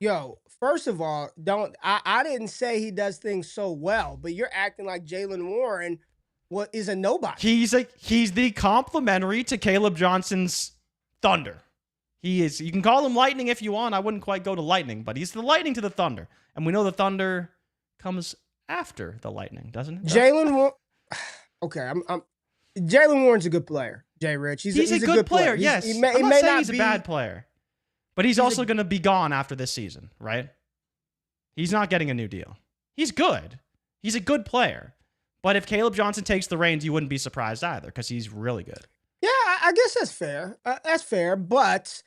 A: Yo, first of all, I didn't say he does things so well, but you're acting like Jaylen Warren is a nobody.
B: He's the complementary to Caleb Johnson's Thunder. He is. You can call him lightning if you want. I wouldn't quite go to lightning, but he's the lightning to the thunder. And we know the thunder comes after the lightning, doesn't it?
A: Jaylen Warren. Okay, Jaylen Warren's a good player. JRich, he's a good player.
B: Yes, I'm not saying he's a bad player, but he's also going to be gone after this season, right? He's not getting a new deal. He's good. He's a good player. But if Caleb Johnson takes the reins, you wouldn't be surprised either because he's really good.
A: Yeah, I guess that's fair. That's fair. But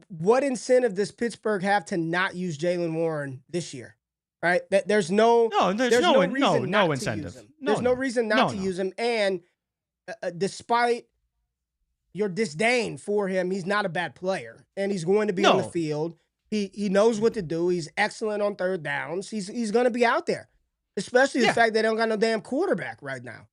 A: what incentive does Pittsburgh have to not use Jaylen Warren this year? Right? There's no incentive. There's no reason not to use him. And despite your disdain for him, he's not a bad player, and he's going to be on the field. He knows what to do. He's excellent on third downs. He's going to be out there, especially the fact they don't got no damn quarterback right now.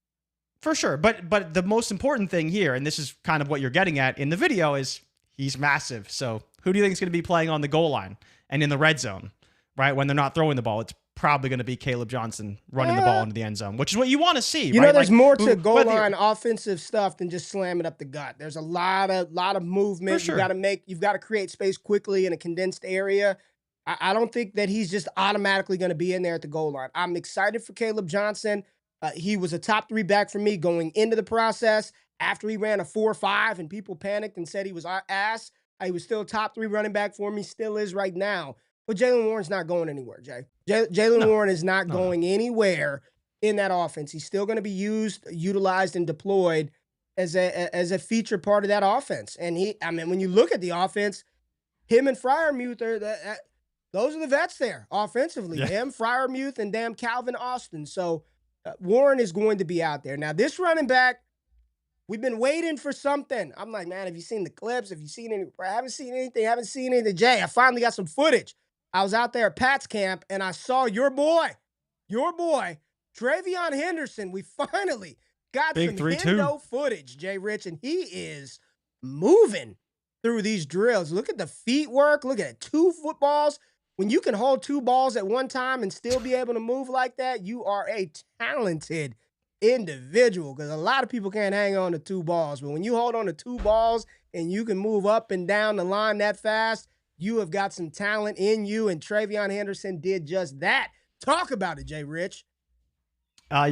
B: For sure, but the most important thing here, and this is kind of what you're getting at in the video, is he's massive. So who do you think is going to be playing on the goal line and in the red zone, right? When they're not throwing the ball, it's probably going to be Caleb Johnson running the ball into the end zone, which is what you want to see.
A: You know, there's more to goal line offensive stuff than just slamming up the gut. There's a lot of movement. Sure. You've got to create space quickly in a condensed area. I don't think that he's just automatically going to be in there at the goal line. I'm excited for Caleb Johnson. He was a top 3 back for me going into the process. After he ran a 4.5 and people panicked and said he was ass, he was still a top 3 running back for me, still is right now. But Jaylen Warren's not going anywhere, Jay. Jaylen Warren is not going anywhere in that offense. He's still going to be utilized, and deployed as a feature part of that offense. And when you look at the offense, him and Freiermuth those are the vets there offensively. Yeah. Him, Freiermuth, and damn Calvin Austin. So Warren is going to be out there. Now, this running back, we've been waiting for something. I'm like, man, have you seen the clips? Have you seen any? I haven't seen anything. Jay, I finally got some footage. I was out there at Pat's camp, and I saw your boy, Travion Henderson. We finally got some Hendo footage, JRich, and he is moving through these drills. Look at the feet work. Look at it. 2 footballs. When you can hold 2 balls at one time and still be able to move like that, you are a talented individual, because a lot of people can't hang on to 2 balls. But when you hold on to 2 balls and you can move up and down the line that fast, you have got some talent in you, and Travion Henderson did just that. Talk about it, JRich.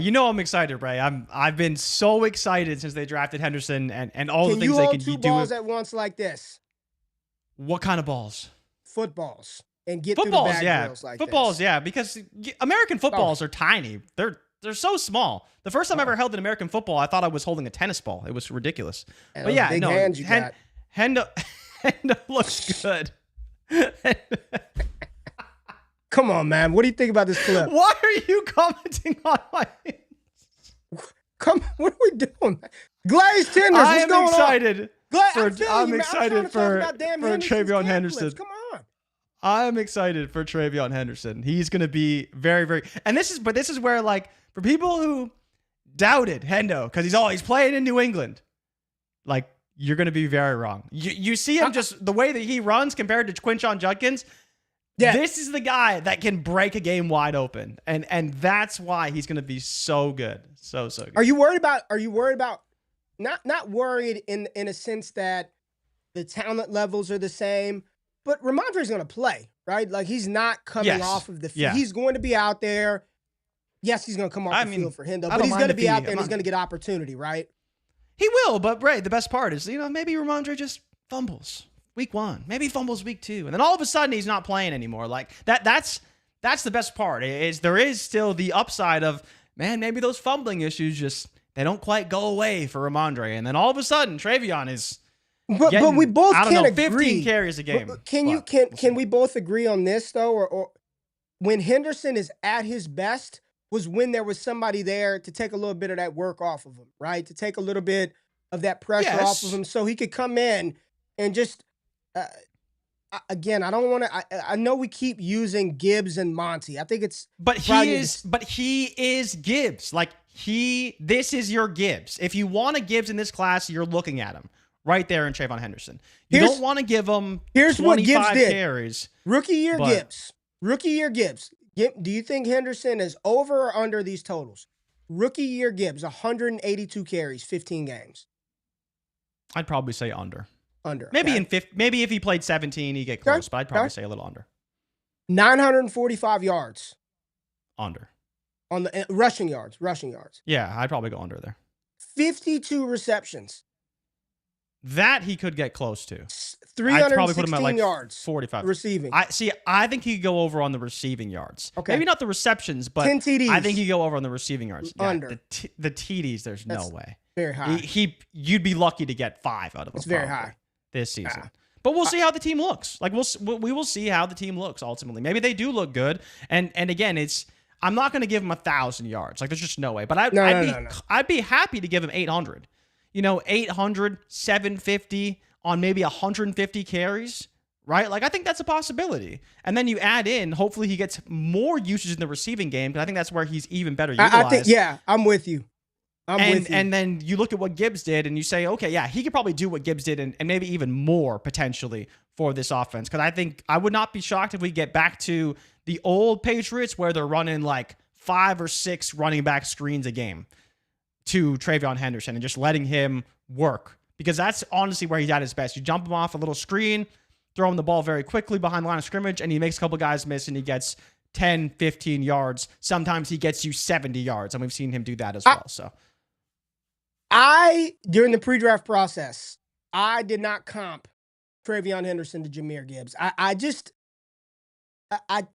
B: You know I'm excited, Ray. I've been so excited since they drafted Henderson and all the things they can do.
A: Can you hold 2 balls at once like this?
B: What kind of balls?
A: Footballs. And get through the bag drills like
B: footballs,
A: this.
B: Yeah, because American footballs are tiny. They're so small. The first time I ever held an American football, I thought I was holding a tennis ball. It was ridiculous.
A: And but yeah, no,
B: Hendo looks good.
A: Come on, man. What do you think about this clip?
B: Why are you commenting on my
A: what are we doing? Glazed tenders. What's going
B: excited
A: on?
B: I'm excited for Travion Henderson.
A: Come on.
B: I'm excited for Travion Henderson. He's going to be very, very, and this is where, like, for people who doubted Hendo because he's playing in New England, like, you're going to be very wrong. You see him just the way that he runs compared to Quinshon Judkins. Yeah. This is the guy that can break a game wide open, and that's why he's going to be so good, so good.
A: Are you worried about? Not worried in a sense that the talent levels are the same, but Ramondre's going to play, right? Like, he's not coming off of the field. Yeah. He's going to be out there. Yes, he's going to come off the field for Hendo, but he's going to be out there and he's going to get opportunity, right?
B: He will, but Ray, the best part is, maybe Ramondre just fumbles week 1, maybe he fumbles week 2, and then all of a sudden he's not playing anymore. Like that's the best part. Is there is still the upside of, man, maybe those fumbling issues they don't quite go away for Ramondre, and then all of a sudden Travion is.
A: But we both can't agree.
B: 15 carries a game.
A: Can we both agree on this though, or when Henderson is at his best was when there was somebody there to take a little bit of that work off of him, right? To take a little bit of that pressure off of him, so he could come in and just. Again, I don't want to. I know we keep using Gibbs and Monty. I think it's.
B: But he is Gibbs. Like this is your Gibbs. If you want a Gibbs in this class, you're looking at him. right there in Trayvon Henderson. You don't want to give him
A: here's
B: 25
A: what Gibbs did.
B: carries.
A: Rookie year Gibbs. Do you think Henderson is over or under these totals? Rookie year Gibbs, 182 carries, 15 games.
B: I'd probably say under.
A: Maybe
B: okay. Maybe if he played 17, he'd get close, but I'd probably say a little under.
A: 945 yards.
B: Under.
A: On the rushing yards.
B: Yeah, I'd probably go under there.
A: 52 receptions.
B: That he could get close to.
A: 316 yards.
B: 45
A: receiving.
B: I think he could go over on the receiving yards.
A: Okay.
B: Maybe not the receptions, but
A: 10 TDs.
B: I think he'd go over on the receiving yards. Yeah,
A: under.
B: The TDs, there's no way.
A: Very high.
B: You'd be lucky to get 5 out of them.
A: It's very high
B: this season. But we'll see how the team looks. Like we will see how the team looks ultimately. Maybe they do look good. And again, I'm not going to give him 1,000 yards. Like there's just no way. But I'd be happy to give him 800. 800, 750 on maybe 150 carries, right? Like I think that's a possibility. And then you add in, hopefully he gets more usage in the receiving game, because I think that's where he's even better utilized.
A: I'm with you.
B: And then you look at what Gibbs did and you say, okay, yeah, he could probably do what Gibbs did and maybe even more potentially for this offense. Because I would not be shocked if we get back to the old Patriots where they're running like 5 or 6 running back screens a game to Trayvon Henderson and just letting him work. Because that's honestly where he's at his best. You jump him off a little screen, throw him the ball very quickly behind the line of scrimmage, and he makes a couple guys miss and he gets 10, 15 yards. Sometimes he gets you 70 yards, and we've seen him do that as well. So
A: during the pre-draft process, I did not comp Trayvon Henderson to Jahmyr Gibbs. I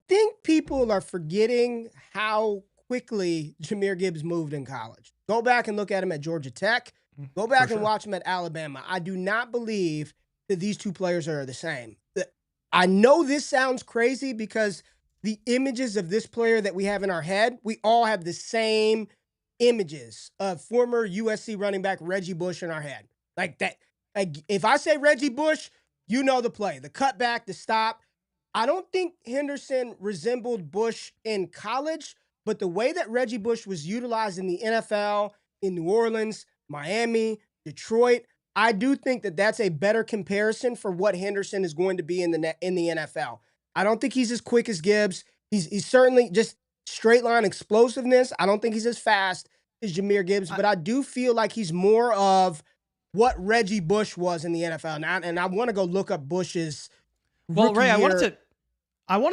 A: think people are forgetting how quickly Jahmyr Gibbs moved in college. Go back and look at him at Georgia Tech. Go back and watch him at Alabama. I do not believe that these two players are the same. I know this sounds crazy because the images of this player that we have in our head, we all have the same images of former USC running back Reggie Bush in our head. Like that. Like if I say Reggie Bush, you know the play, the cutback, the stop. I don't think Henderson resembled Bush in college, but the way that Reggie Bush was utilized in the NFL, in New Orleans, Miami, Detroit, I do think that that's a better comparison for what Henderson is going to be in the NFL. I don't think he's as quick as Gibbs. He's certainly just straight line explosiveness. I don't think he's as fast as Jahmyr Gibbs, but I do feel like he's more of what Reggie Bush was in the NFL. And I want to go look up Bush's
B: Well, Ray, I wanted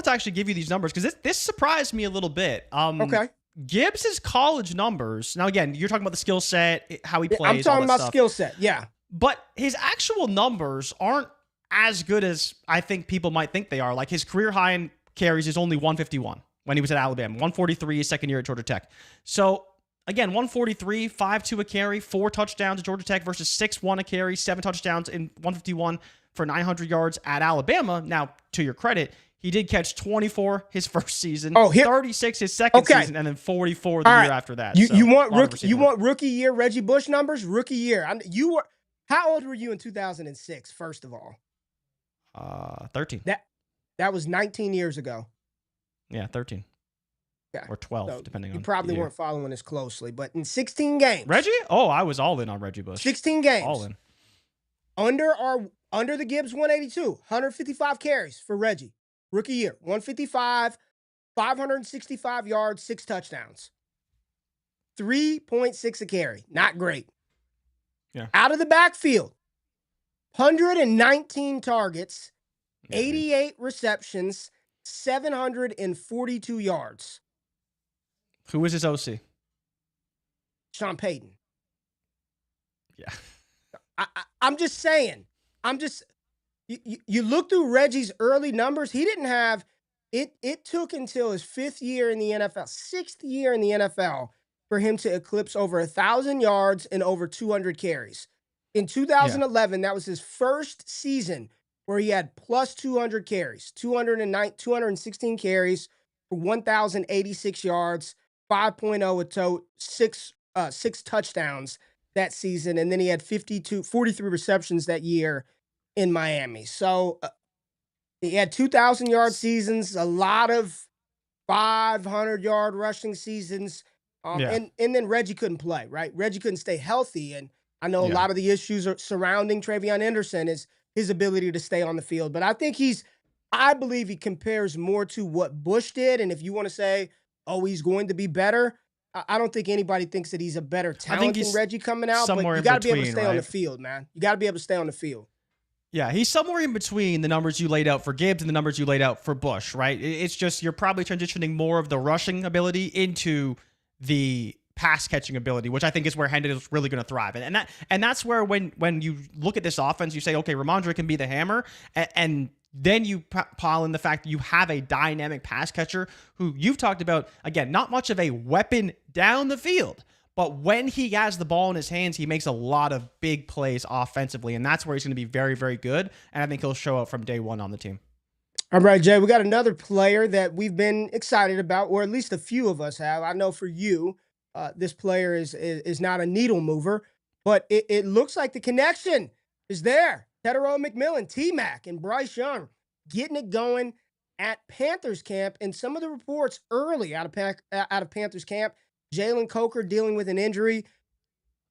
B: to actually give you these numbers because this surprised me a little bit.
A: Okay.
B: Gibbs's college numbers. Now, again, you're talking about the skill set, how he plays.
A: I'm talking about skill set. Yeah.
B: But his actual numbers aren't as good as I think people might think they are. Like his career high in carries is only 151 when he was at Alabama, 143 his second year at Georgia Tech. So again, 143, 5.2 a carry, 4 touchdowns at Georgia Tech versus 6.1 a carry, 7 touchdowns in 151 for 900 yards at Alabama. Now, to your credit, he did catch 24 his first season, 36 his second season, and then 44 the year after that.
A: You want rookie year Reggie Bush numbers? Rookie year. How old were you in 2006? First of all,
B: 13.
A: That was 19 years ago.
B: Yeah, 13. Yeah. Or 12, depending on.
A: You probably weren't following this closely, but in 16 games.
B: Reggie? Oh, I was all in on Reggie Bush.
A: 16 games.
B: All in.
A: Under the Gibbs 182, 155 carries for Reggie. Rookie year, 155, 565 yards, 6 touchdowns. 3.6 a carry. Not great.
B: Yeah.
A: Out of the backfield, 119 targets, 88 receptions, 742 yards.
B: Who is his OC?
A: Sean Payton.
B: Yeah.
A: I'm just saying. You look through Reggie's early numbers, he didn't have it. It took until his 6th year in the NFL for him to eclipse over 1,000 yards and over 200 carries. In 2011, that was his first season where he had plus 200 carries, 216 carries for 1,086 yards, 5.0 a tote, 6 touchdowns that season. And then he had 43 receptions that year in Miami. So he had 2,000-yard seasons, a lot of 500-yard rushing seasons. And then Reggie couldn't play, right? Reggie couldn't stay healthy. And I know a
B: Yeah.
A: lot of the issues surrounding Travion Henderson is his ability to stay on the field, but I think I believe he compares more to what Bush did. And if you want to say, oh, he's going to be better, I don't think anybody thinks that he's a better
B: I think
A: talent than
B: he's
A: Reggie coming out, but
B: somewhere
A: you
B: in
A: got to be able to
B: between,
A: stay on the
B: right?
A: field, man. You got to be able to stay on the field.
B: Yeah, he's somewhere in between the numbers you laid out for Gibbs and the numbers you laid out for Bush, right? It's just you're probably transitioning more of the rushing ability into the pass catching ability, which I think is where Hendon is really going to thrive. And that's where when you look at this offense, you say, okay, Ramondre can be the hammer, and then you pile in the fact that you have a dynamic pass catcher who you've talked about, again, not much of a weapon down the field. But when he has the ball in his hands, he makes a lot of big plays offensively, and that's where he's going to be very, very good. And I think he'll show up from day one on the team.
A: All right, Jay, we got another player that we've been excited about, or at least a few of us have. I know for you, this player is not a needle mover, but it looks like the connection is there. Tetairoa McMillan, T-Mac, and Bryce Young getting it going at Panthers camp. And some of the reports early out of Panthers camp, Jalen Coker dealing with an injury.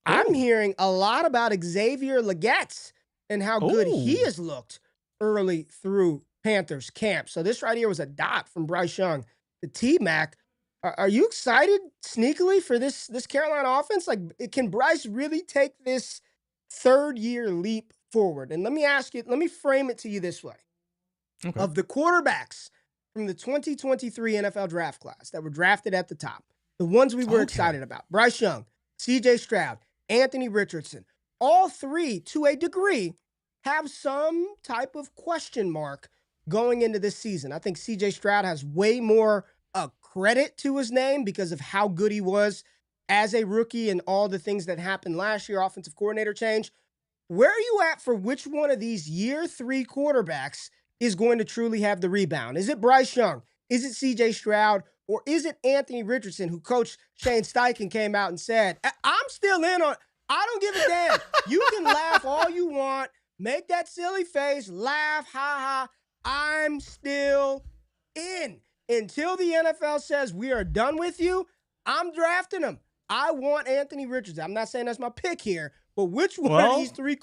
A: I'm hearing a lot about Xavier Legette and how good he has looked early through Panthers camp. So this right here was a dot from Bryce Young to T-Mac. Are you excited sneakily for this Carolina offense? Like, can Bryce really take this third-year leap forward? And let me frame it to you this way.
B: Okay.
A: Of the quarterbacks from the 2023 NFL draft class that were drafted at the top, the ones we were excited about, Bryce Young, C.J. Stroud, Anthony Richardson, all three, to a degree, have some type of question mark going into this season. I think C.J. Stroud has way more credit to his name because of how good he was as a rookie and all the things that happened last year, offensive coordinator change. Where are you at for which one of these year three quarterbacks is going to truly have the rebound? Is it Bryce Young? Is it C.J. Stroud? Or is it Anthony Richardson, who Coach Shane Steichen came out and said, I'm still in on, I don't give a damn. You can laugh all you want, make that silly face, laugh, ha ha. I'm still in. Until the NFL says we are done with you, I'm drafting him. I want Anthony Richardson. I'm not saying that's my pick here, but which one of these three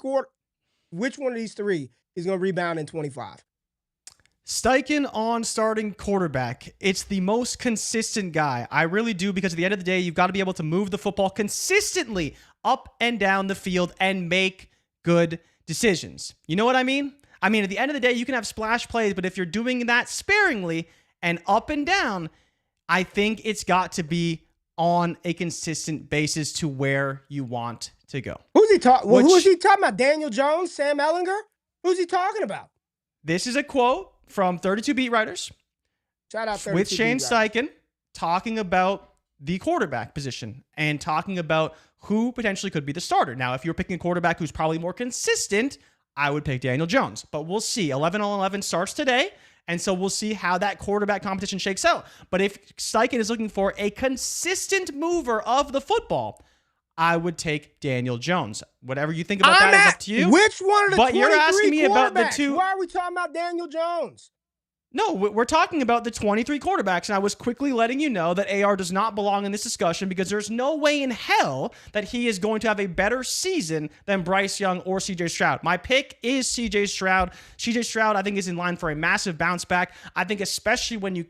A: is going to rebound in 25?
B: Steichen on starting quarterback. It's the most consistent guy. I really do, because at the end of the day, you've got to be able to move the football consistently up and down the field and make good decisions. You know what I mean? I mean, at the end of the day, you can have splash plays, but if you're doing that sparingly and up and down, I think it's got to be on a consistent basis to where you want to go.
A: Who's he talking? Well, who is he talking about? Daniel Jones, Sam Ehlinger? Who's he talking about?
B: This is a quote from 32 beat writers.
A: Shout out 32
B: with Shane
A: beat writers.
B: Steichen talking about the quarterback position and talking about who potentially could be the starter. Now, if you're picking a quarterback who's probably more consistent, I would pick Daniel Jones. But we'll see. 11-on-11 starts today, and so we'll see how that quarterback competition shakes out. But if Steichen is looking for a consistent mover of the football, I would take Daniel Jones. Whatever you think about that is up to you.
A: Which one of the 23
B: But you're asking me about the two.
A: Why are we talking about Daniel Jones?
B: No, we're talking about the 23 quarterbacks, and I was quickly letting you know that AR does not belong in this discussion because there's no way in hell that he is going to have a better season than Bryce Young or CJ Stroud. My pick is CJ Stroud. CJ Stroud, I think, is in line for a massive bounce back. I think especially when you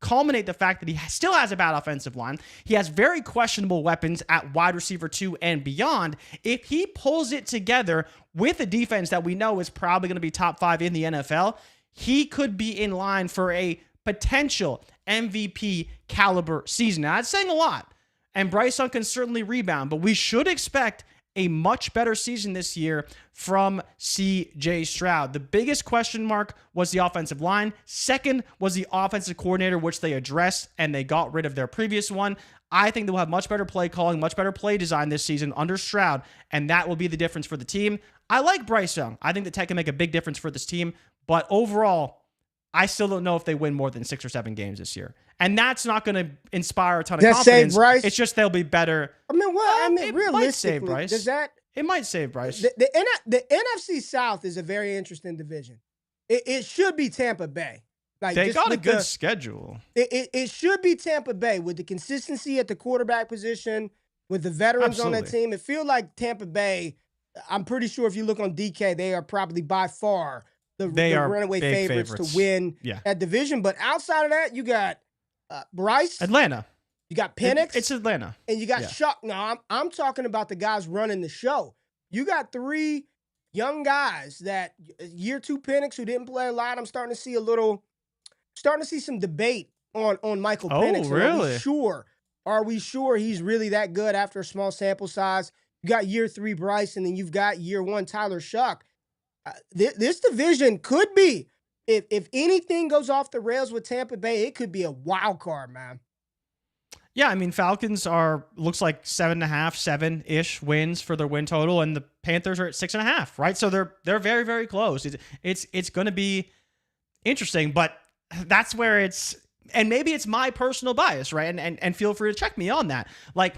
B: culminate the fact that he still has a bad offensive line. He has very questionable weapons at wide receiver 2 and beyond. If he pulls it together with a defense that we know is probably going to be top 5 in the NFL, he could be in line for a potential MVP caliber season. Now, that's saying a lot, and Bryce Young can certainly rebound, but we should expect a much better season this year from CJ Stroud. The biggest question mark was the offensive line. Second was the offensive coordinator, which they addressed, and they got rid of their previous one. I think they'll have much better play calling, much better play design this season under Stroud, and that will be the difference for the team. I like Bryce Young. I think that Tech can make a big difference for this team, but overall, I still don't know if they win more than 6 or 7 games this year. And that's not going to inspire a ton of confidence.
A: Save Bryce?
B: It's just they'll be better.
A: I mean,
B: It
A: realistically,
B: might save Bryce.
A: does that...
B: It might save Bryce.
A: The NFC South is a very interesting division. It should be Tampa Bay. Like,
B: they got a good schedule.
A: It should be Tampa Bay with the consistency at the quarterback position with the veterans on that
B: Absolutely.
A: team. It feels like Tampa Bay, I'm pretty sure if you look on DK, they are probably by far
B: They
A: the
B: are
A: runaway
B: big
A: favorites to
B: favorites.
A: win
B: Yeah.
A: that division. But outside of that, you got Bryce,
B: Atlanta.
A: you got Penix,
B: It's Atlanta.
A: and you got
B: Yeah.
A: Shuck. No, I'm talking about the guys running the show. You got 3 young guys that year 2 Penix who didn't play a lot. I'm starting to see some debate on Michael Penix.
B: Oh, really?
A: Are we sure he's really that good after a small sample size? You got year 3 Bryce, and then you've got year 1 Tyler Shuck. This division could be, if anything goes off the rails with Tampa Bay, it could be a wild card, man.
B: Yeah, I mean, Falcons looks like 7.5, 7-ish wins for their win total, and the Panthers are at 6.5, right? So they're very, very close. It's going to be interesting, but that's where and maybe it's my personal bias, right? And feel free to check me on that. Like,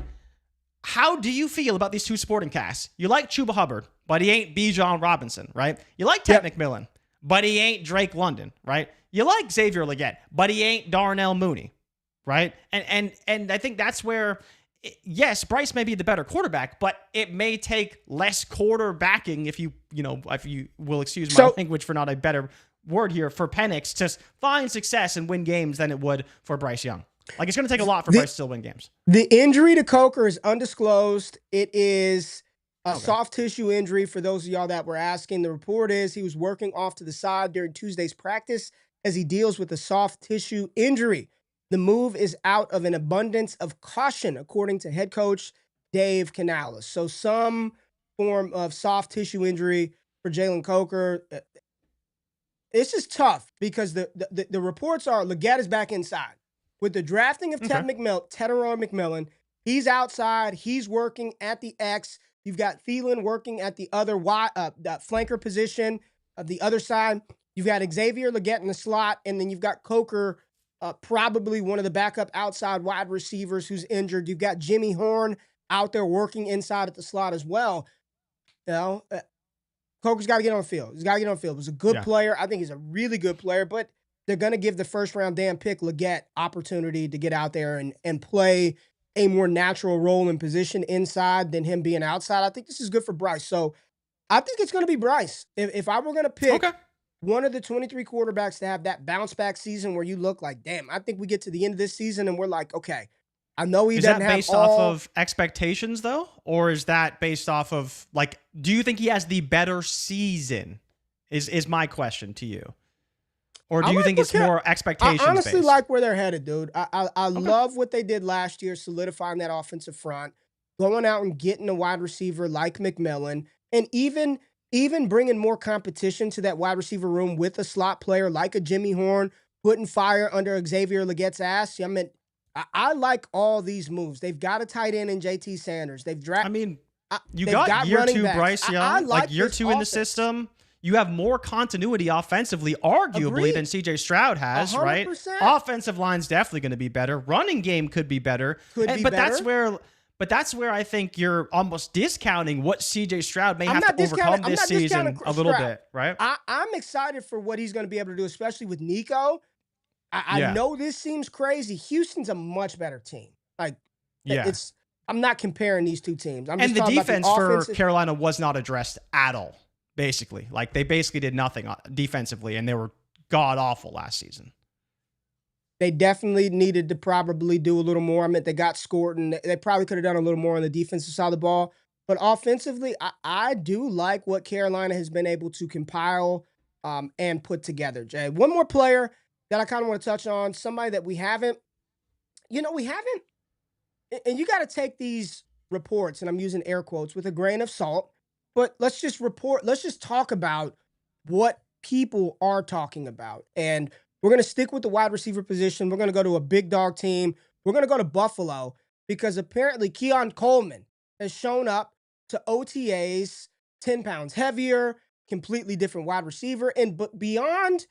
B: how do you feel about these two supporting casts? You like Chuba Hubbard, but he ain't Bijan Robinson, right? You like Ted McMillan, but he ain't Drake London, right? You like Xavier Legette, but he ain't Darnell Mooney, right? And I think that's where, yes, Bryce may be the better quarterback, but it may take less quarterbacking, if you will excuse my language for not a better word here, for Penix to find success and win games than it would for Bryce Young. Like, it's going to take a lot for Bryce to still win games.
A: The injury to Coker is undisclosed. It is a soft tissue injury, for those of y'all that were asking. The report is he was working off to the side during Tuesday's practice as he deals with a soft tissue injury. The move is out of an abundance of caution, according to head coach Dave Canales. So some form of soft tissue injury for Jalen Coker. It's just tough because the reports are Legette is back inside. With the drafting of Tedero McMillan, he's outside. He's working at the X. You've got Thielen working at the other flanker position of the other side. You've got Xavier Legette in the slot, and then you've got Coker, probably one of the backup outside wide receivers who's injured. You've got Jimmy Horn out there working inside at the slot as well. You know, Coker's got to get on the field. He's got to get on the field. He's a good player. I think he's a really good player, but they're going to give the first-round damn pick Legette opportunity to get out there and play a more natural role and position inside than him being outside. I think this is good for Bryce. So I think it's going to be Bryce. If I were going to pick one of the 23 quarterbacks to have that bounce-back season where you look like, damn, I think we get to the end of this season and we're like, okay, I know he doesn't have all. Is that based off
B: of expectations, though? Or is that based off of, like, do you think he has the better season is my question to you? Or do you think it's more expectations-based?
A: I honestly like where they're headed, dude. I love what they did last year, solidifying that offensive front, going out and getting a wide receiver like McMillan, and even bringing more competition to that wide receiver room with a slot player like a Jimmy Horn, putting fire under Xavier Legette's ass. I mean, I like all these moves. They've got a tight end in JT Sanders. They've drafted.
B: I mean, you got year 2 Bryce Young,
A: I
B: like year 2 in the system. You have more continuity offensively, arguably, than CJ Stroud has, 100%. Right? Offensive line's definitely going to be better. Running game could be better. But that's where I think you're almost discounting what CJ Stroud may have to overcome this season a little bit, right?
A: I'm excited for what he's going to be able to do, especially with Nico. I know this seems crazy. Houston's a much better team. Like, I'm not comparing these two teams. I'm just
B: and the defense for Carolina was not addressed at all. Basically, like they basically did nothing defensively, and they were god awful last season.
A: They definitely needed to probably do a little more. I mean, they got scored, and they probably could have done a little more on the defensive side of the ball. But offensively, I do like what Carolina has been able to compile and put together. Jay, one more player that I kind of want to touch on, somebody that we haven't, and you got to take these reports, and I'm using air quotes, with a grain of salt. But let's just talk about what people are talking about. And we're going to stick with the wide receiver position. We're going to go to a big dog team. We're going to go to Buffalo because apparently Keon Coleman has shown up to OTAs 10 pounds heavier, completely different wide receiver. But beyond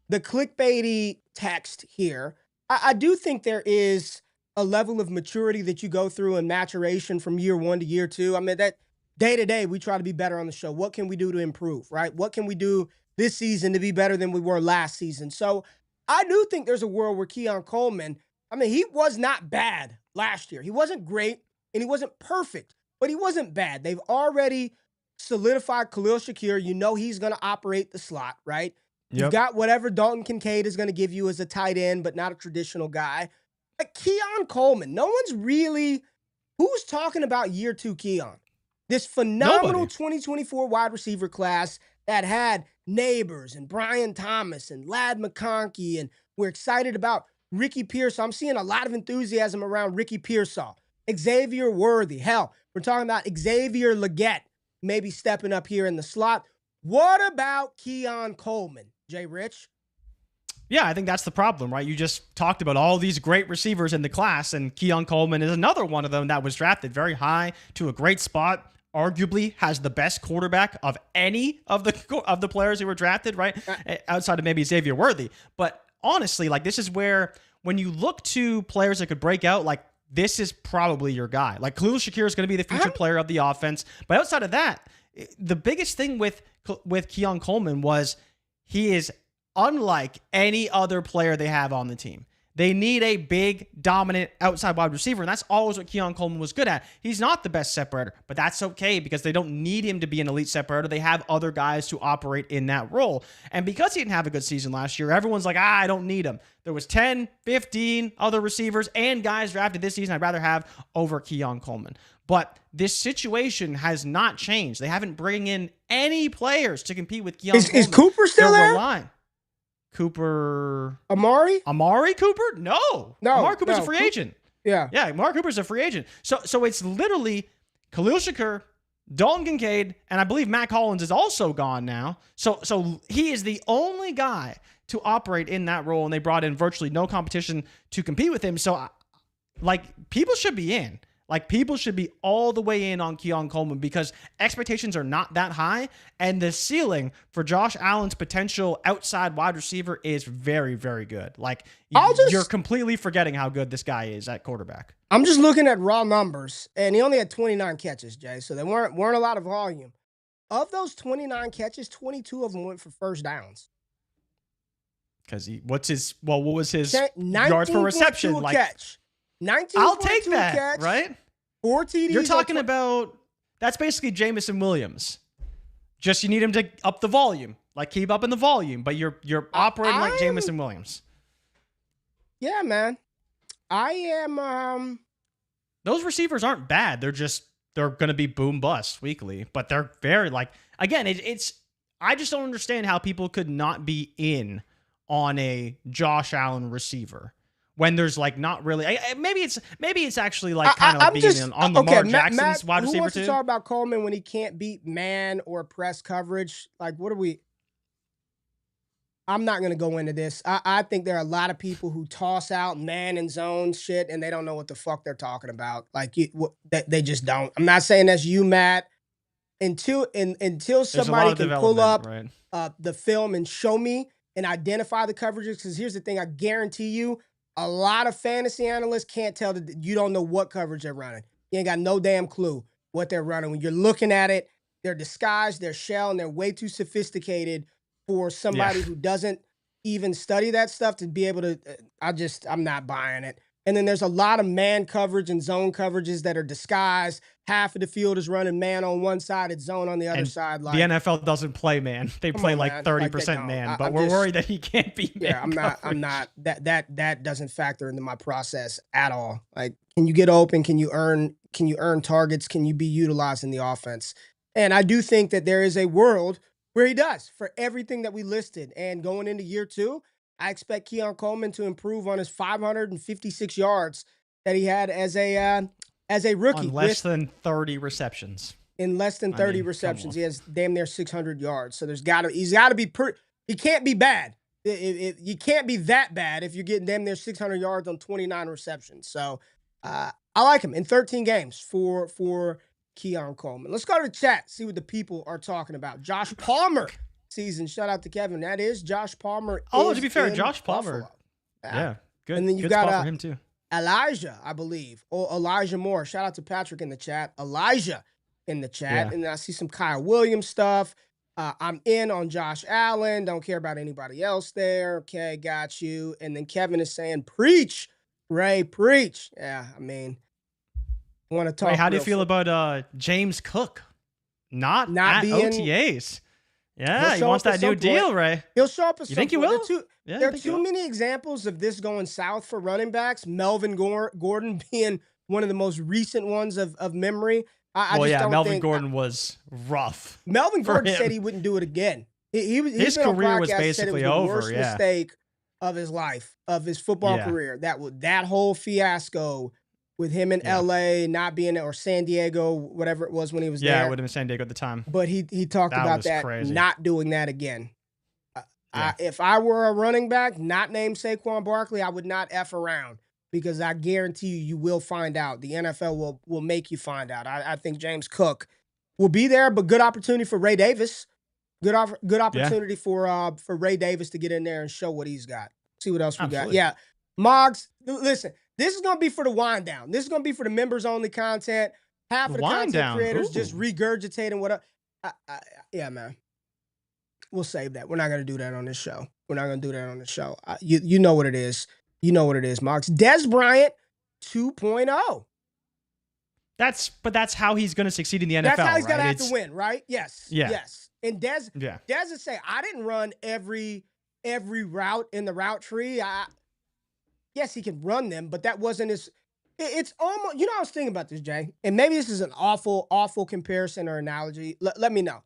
A: the clickbaity text here, I do think there is a level of maturity that you go through and maturation from year 1 to year 2. I mean, that day to day, we try to be better on the show. What can we do to improve, right? What can we do this season to be better than we were last season? So I do think there's a world where Keon Coleman, I mean, he was not bad last year. He wasn't great. and he wasn't perfect, but he wasn't bad. They've already solidified Khalil Shakir. You know he's going to operate the slot, right? You've
B: Yep.
A: got whatever Dalton Kincaid is going to give you as a tight end, but not a traditional guy. Like Keon Coleman, no one's really – who's talking about year 2 Keon? This phenomenal 2024 wide receiver class that had Neighbors and Brian Thomas and Ladd McConkey, and we're excited about Ricky Pearsall. I'm seeing a lot of enthusiasm around Ricky Pearsall, Xavier Worthy. Hell, we're talking about Xavier Legette maybe stepping up here in the slot. What about Keon Coleman, JRich?
B: Yeah, I think that's the problem, right? You just talked about all these great receivers in the class, and Keon Coleman is another one of them that was drafted very high to a great spot. Arguably has the best quarterback of any of the players who were drafted, right? Outside of maybe Xavier Worthy. But honestly, like, this is where when you look to players that could break out, like, this is probably your guy. Like, Khalil Shakir is going to be the future player of the offense. But outside of that, the biggest thing with Keon Coleman was he is unlike any other player they have on the team. They need a big, dominant outside wide receiver, and that's always what Keon Coleman was good at. He's not the best separator, but that's okay because they don't need him to be an elite separator. They have other guys to operate in that role. And because he didn't have a good season last year, everyone's like, I don't need him. There was 10, 15 other receivers and guys drafted this season I'd rather have over Keon Coleman. But this situation has not changed. They haven't bring in any players to compete with Keon Coleman.
A: Is Cooper still there? Amari
B: Cooper? No. Amari Cooper's a free agent.
A: Yeah.
B: Yeah, Amari Cooper's a free agent. So it's literally Khalil Shakir, Dalton Kincaid, and I believe Matt Collins is also gone now. So he is the only guy to operate in that role, and they brought in virtually no competition to compete with him. So, like, people should be in. Like, people should be all the way in on Keon Coleman because expectations are not that high, and the ceiling for Josh Allen's potential outside wide receiver is very, very good. Like, you're completely forgetting how good this guy is at quarterback.
A: I'm just looking at raw numbers, and he only had 29 catches, Jay, so they weren't a lot of volume. Of those 29 catches, 22 of them went for first downs.
B: Because what was his yards per reception?
A: Like, catch. 19.
B: I'll take that,
A: catch,
B: right?
A: 4 TDs.
B: You're talking about, that's basically Jameson Williams. Just you need him to up the volume, like keep up in the volume, but you're operating like Jameson Williams.
A: Yeah, man. I am.
B: Those receivers aren't bad. They're going to be boom bust weekly, but they're very again, it's I just don't understand how people could not be in on a Josh Allen receiver. When there's not really, maybe it's actually kind of being on Lamar Jackson's wide receiver too.
A: Who wants to talk about Coleman when he can't beat man or press coverage? Like, what are we? I'm not going to go into this. I think there are a lot of people who toss out man and zone shit and they don't know what the fuck they're talking about. Like, they just don't. I'm not saying that's you, Matt. Until somebody can pull up the film and show me and identify the coverages. Because here's the thing, I guarantee you, a lot of fantasy analysts can't tell that you don't know what coverage they're running. You ain't got no damn clue what they're running. When you're looking at it, they're disguised, they're shell, and they're way too sophisticated for somebody who doesn't even study that stuff to be able to. I'm not buying it. And then there's a lot of man coverage and zone coverages that are disguised. Half of the field is running man on one side, it's zone on the other side.
B: The NFL doesn't play man; they play 30% man. But we're worried that he can't be man.
A: Yeah, I'm not. That doesn't factor into my process at all. Like, can you get open? Can you earn targets? Can you be utilized in the offense? And I do think that there is a world where he does for everything that we listed. And going into year 2, I expect Keon Coleman to improve on his 556 yards that he had as a rookie.
B: On less than 30 receptions.
A: In less than 30 receptions. He has damn near 600 yards. So he's got to be he can't be bad. You can't be that bad if you're getting damn near 600 yards on 29 receptions. So I like him in 13 games for Keon Coleman. Let's go to the chat, see what the people are talking about. Josh Palmer season. Shout out to Kevin. That is Josh Palmer.
B: Oh, to be fair, Josh Palmer. Yeah, good. And then you've got for him too.
A: Elijah, I believe, or Elijah Moore. Shout out to Patrick in the chat. Elijah in the chat. Yeah. And then I see some Kyle Williams stuff. I'm in on Josh Allen. Don't care about anybody else there. Okay, got you. And then Kevin is saying, preach, Ray, preach. Yeah, I mean, want to talk.
B: Wait, how do you feel about James Cook not at
A: being
B: OTAs? Yeah, he wants that new deal, Ray.
A: He'll show up at
B: You
A: some
B: think he
A: point.
B: will?
A: There are too many examples of this going south for running backs. Melvin Gordon being one of the most recent ones of memory.
B: Melvin Gordon was rough.
A: Melvin Gordon said he wouldn't do it again.
B: His career was basically over.
A: The worst mistake of his life, of his football career. That whole fiasco with him in LA not being there, or San Diego, whatever it was when he was there.
B: Yeah, it would have been San Diego at the time.
A: But he talked about that,
B: crazy.
A: Not doing that again. If I were a running back not named Saquon Barkley, I would not F around, because I guarantee you will find out. The NFL will make you find out. I think James Cook will be there, but good opportunity for Ray Davis. Good opportunity for Ray Davis to get in there and show what he's got. See what else we got. Yeah. Moggs, listen, this is going to be for the wind down. This is going to be for the members only content. Half of the content creators just regurgitating what yeah, man. We'll save that. We're not going to do that on this show. You know what it is. You know what it is, Moggs. Dez Bryant 2.0.
B: That's how he's going to succeed in the NFL.
A: That's how he's going to have to win, right? Yes.
B: Yeah.
A: Yes. And Dez is saying, I didn't run every route in the route tree. Yes, he can run them, but that wasn't his. It's almost, I was thinking about this, Jay, and maybe this is an awful comparison or analogy. Let me know.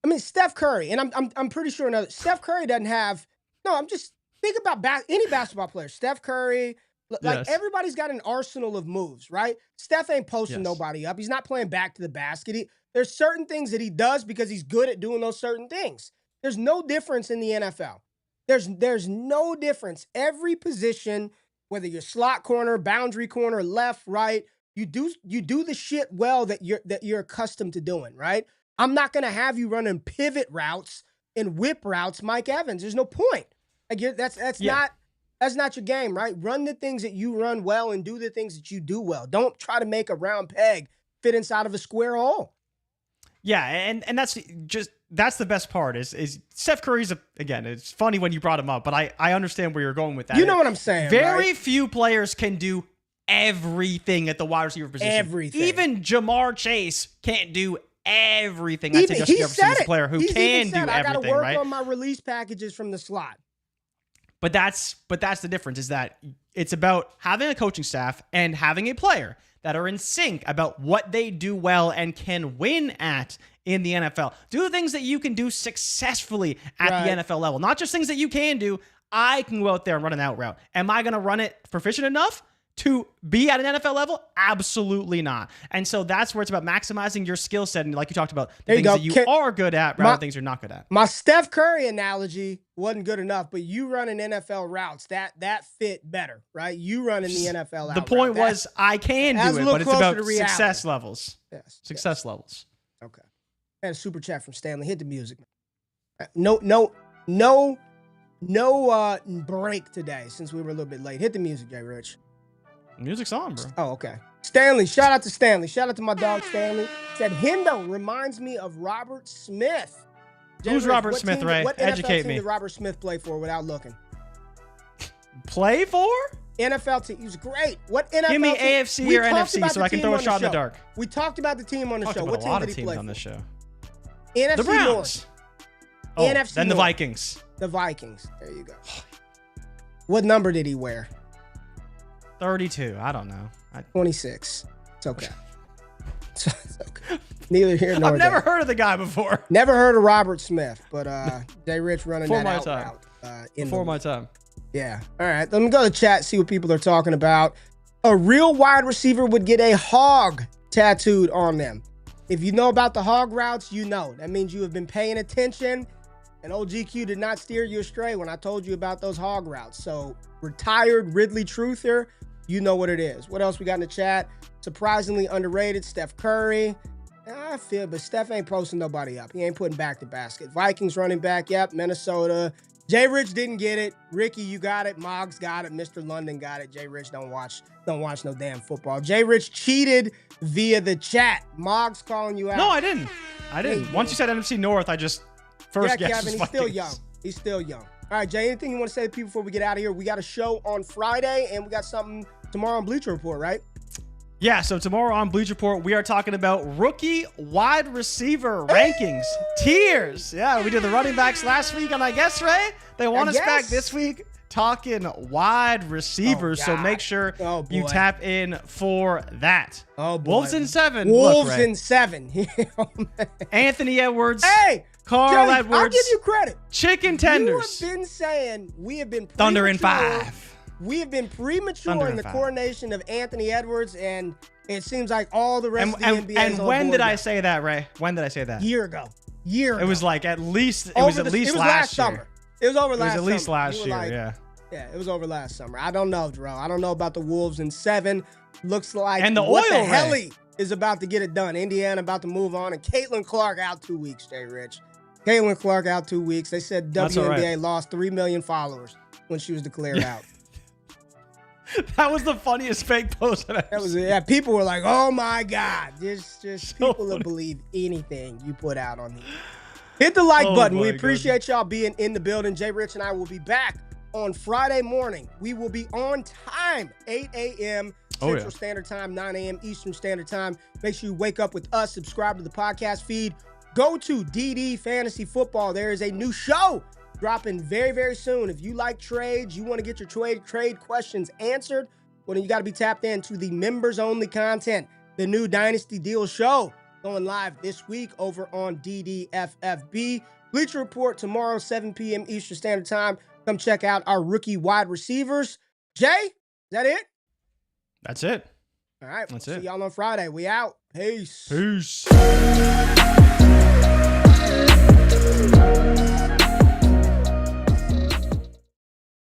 A: I mean, Steph Curry, and I'm pretty sure Steph Curry doesn't have. No, I'm just thinking about any basketball player. Steph Curry, everybody's got an arsenal of moves, right? Steph ain't posting nobody up. He's not playing back to the basket. There's certain things that he does because he's good at doing those certain things. There's no difference in the NFL. There's no difference. Every position, whether you're slot corner, boundary corner, left, right, you do the shit well that you're accustomed to doing, right? I'm not gonna have you running pivot routes and whip routes, Mike Evans. There's no point. That's not your game, right? Run the things that you run well and do the things that you do well. Don't try to make a round peg fit inside of a square hole.
B: Yeah, and that's the best part is Steph Curry's again, it's funny when you brought him up, but I understand where you're going with that.
A: You know what I'm saying,
B: Very few players can do everything at the wide receiver position.
A: Everything.
B: Even Jamar Chase can't do everything. I'd say Justin Jefferson's a player who can do everything, right?
A: I got to work on my release packages from the slot.
B: But that's the difference, is that it's about having a coaching staff and having a player that are in sync about what they do well and can win at in the NFL. Do things that you can do successfully at the NFL level. Not just things that you can do. I can go out there and run an out route. Am I going to run it proficient enough to be at an NFL level? Absolutely not. And so that's where it's about maximizing your skill set. And like you talked about, the things that you are good at rather than things you're not good at.
A: My Steph Curry analogy wasn't good enough, but you running NFL routes, that fit better, right? You running the NFL
B: The point was I can do it, but it's about success levels.
A: Yes.
B: Success levels.
A: Okay. And a super chat from Stanley. Hit the music. No break today since we were a little bit late. Hit the music, JRich.
B: Music's on, bro.
A: Oh, okay. Stanley, shout out to Stanley. Shout out to my dog Stanley. Said Hendo reminds me of Robert Smith.
B: Who's Robert Smith, Ray? Educate me.
A: What NFL team did Robert Smith play for without looking?
B: Play for?
A: NFL team. He was great. What NFL
B: Give me
A: team?
B: AFC or NFC so I can throw a shot in the dark.
A: We talked about the team on the show. What team did he play for?
B: On this show.
A: NFC
B: the Browns.
A: North.
B: Oh,
A: NFC
B: then the
A: North.
B: Vikings.
A: The Vikings. There you go. What number did he wear?
B: 32. I don't know.
A: 26. It's okay. It's okay. Neither here nor there.
B: I've never heard of the guy before.
A: Never heard of Robert Smith, but JRich running
B: Before
A: that
B: my
A: out
B: time.
A: route.
B: Before my time.
A: Yeah. All right. Let me go to chat, see what people are talking about. A real wide receiver would get a hog tattooed on them. If you know about the hog routes, you know. That means you have been paying attention, and OGQ did not steer you astray when I told you about those hog routes. So, retired Ridley Truther, you know what it is. What else we got in the chat? Surprisingly underrated, Steph Curry. I feel, but Steph ain't posting nobody up. He ain't putting back the basket. Vikings running back, yep. Minnesota. JRich didn't get it. Ricky, you got it. Moggs got it. Mr. London got it. JRich don't watch no damn football. JRich cheated via the chat. Moggs calling you out.
B: No, I didn't. Hey, once you said NFC North, I just first guessed
A: Kevin, he's still young. He's still young. All right, Jay, anything you want to say to people before we get out of here? We got a show on Friday, and we got something tomorrow on Bleacher Report, right?
B: Yeah, so tomorrow on Bleacher Report, we are talking about rookie wide receiver rankings, tiers. Yeah, we did the running backs last week, and I guess, Ray, they want us back this week talking wide receivers. So make sure you tap in for that.
A: Oh, boy.
B: Wolves in 7.
A: Wolves in 7.
B: Anthony Edwards.
A: Hey,
B: Carl Edwards.
A: I'll give you credit.
B: Chicken tenders.
A: You have been saying we have been
B: Thunder in 5.
A: We have been premature in the coronation of Anthony Edwards, and it seems like all the rest of the NBA.
B: And when did I say that, Ray? When did I say that?
A: Year ago.
B: It was like at least. It was at least last
A: summer. It was over last summer.
B: It was at least last year. Yeah.
A: Yeah, it was over last summer. I don't know, Jerome. I don't know about the Wolves in 7. Looks like
B: and
A: what the hell is about to get it done. Indiana about to move on, and Caitlin Clark out 2 weeks, JRich. Caitlin Clark out 2 weeks. They said WNBA lost 3 million followers when she was declared out.
B: That was the funniest fake post that
A: was it. People were like, "Oh my God!" Just people that believe anything you put out on here. Hit the like button. We appreciate y'all being in the building. JRich and I will be back on Friday morning. We will be on time, 8 a.m. Central Standard Time, 9 a.m. Eastern Standard Time. Make sure you wake up with us. Subscribe to the podcast feed. Go to DD Fantasy Football. There is a new show dropping very, very soon. If you like trades, you want to get your trade questions answered, well, then you got to be tapped into the members-only content. The new Dynasty Deal Show going live this week over on DDFFB. Bleacher Report tomorrow, 7 p.m. Eastern Standard Time. Come check out our rookie wide receivers. Jay, is that it?
B: That's it.
A: All right. See y'all on Friday. We out. Peace.
B: Peace.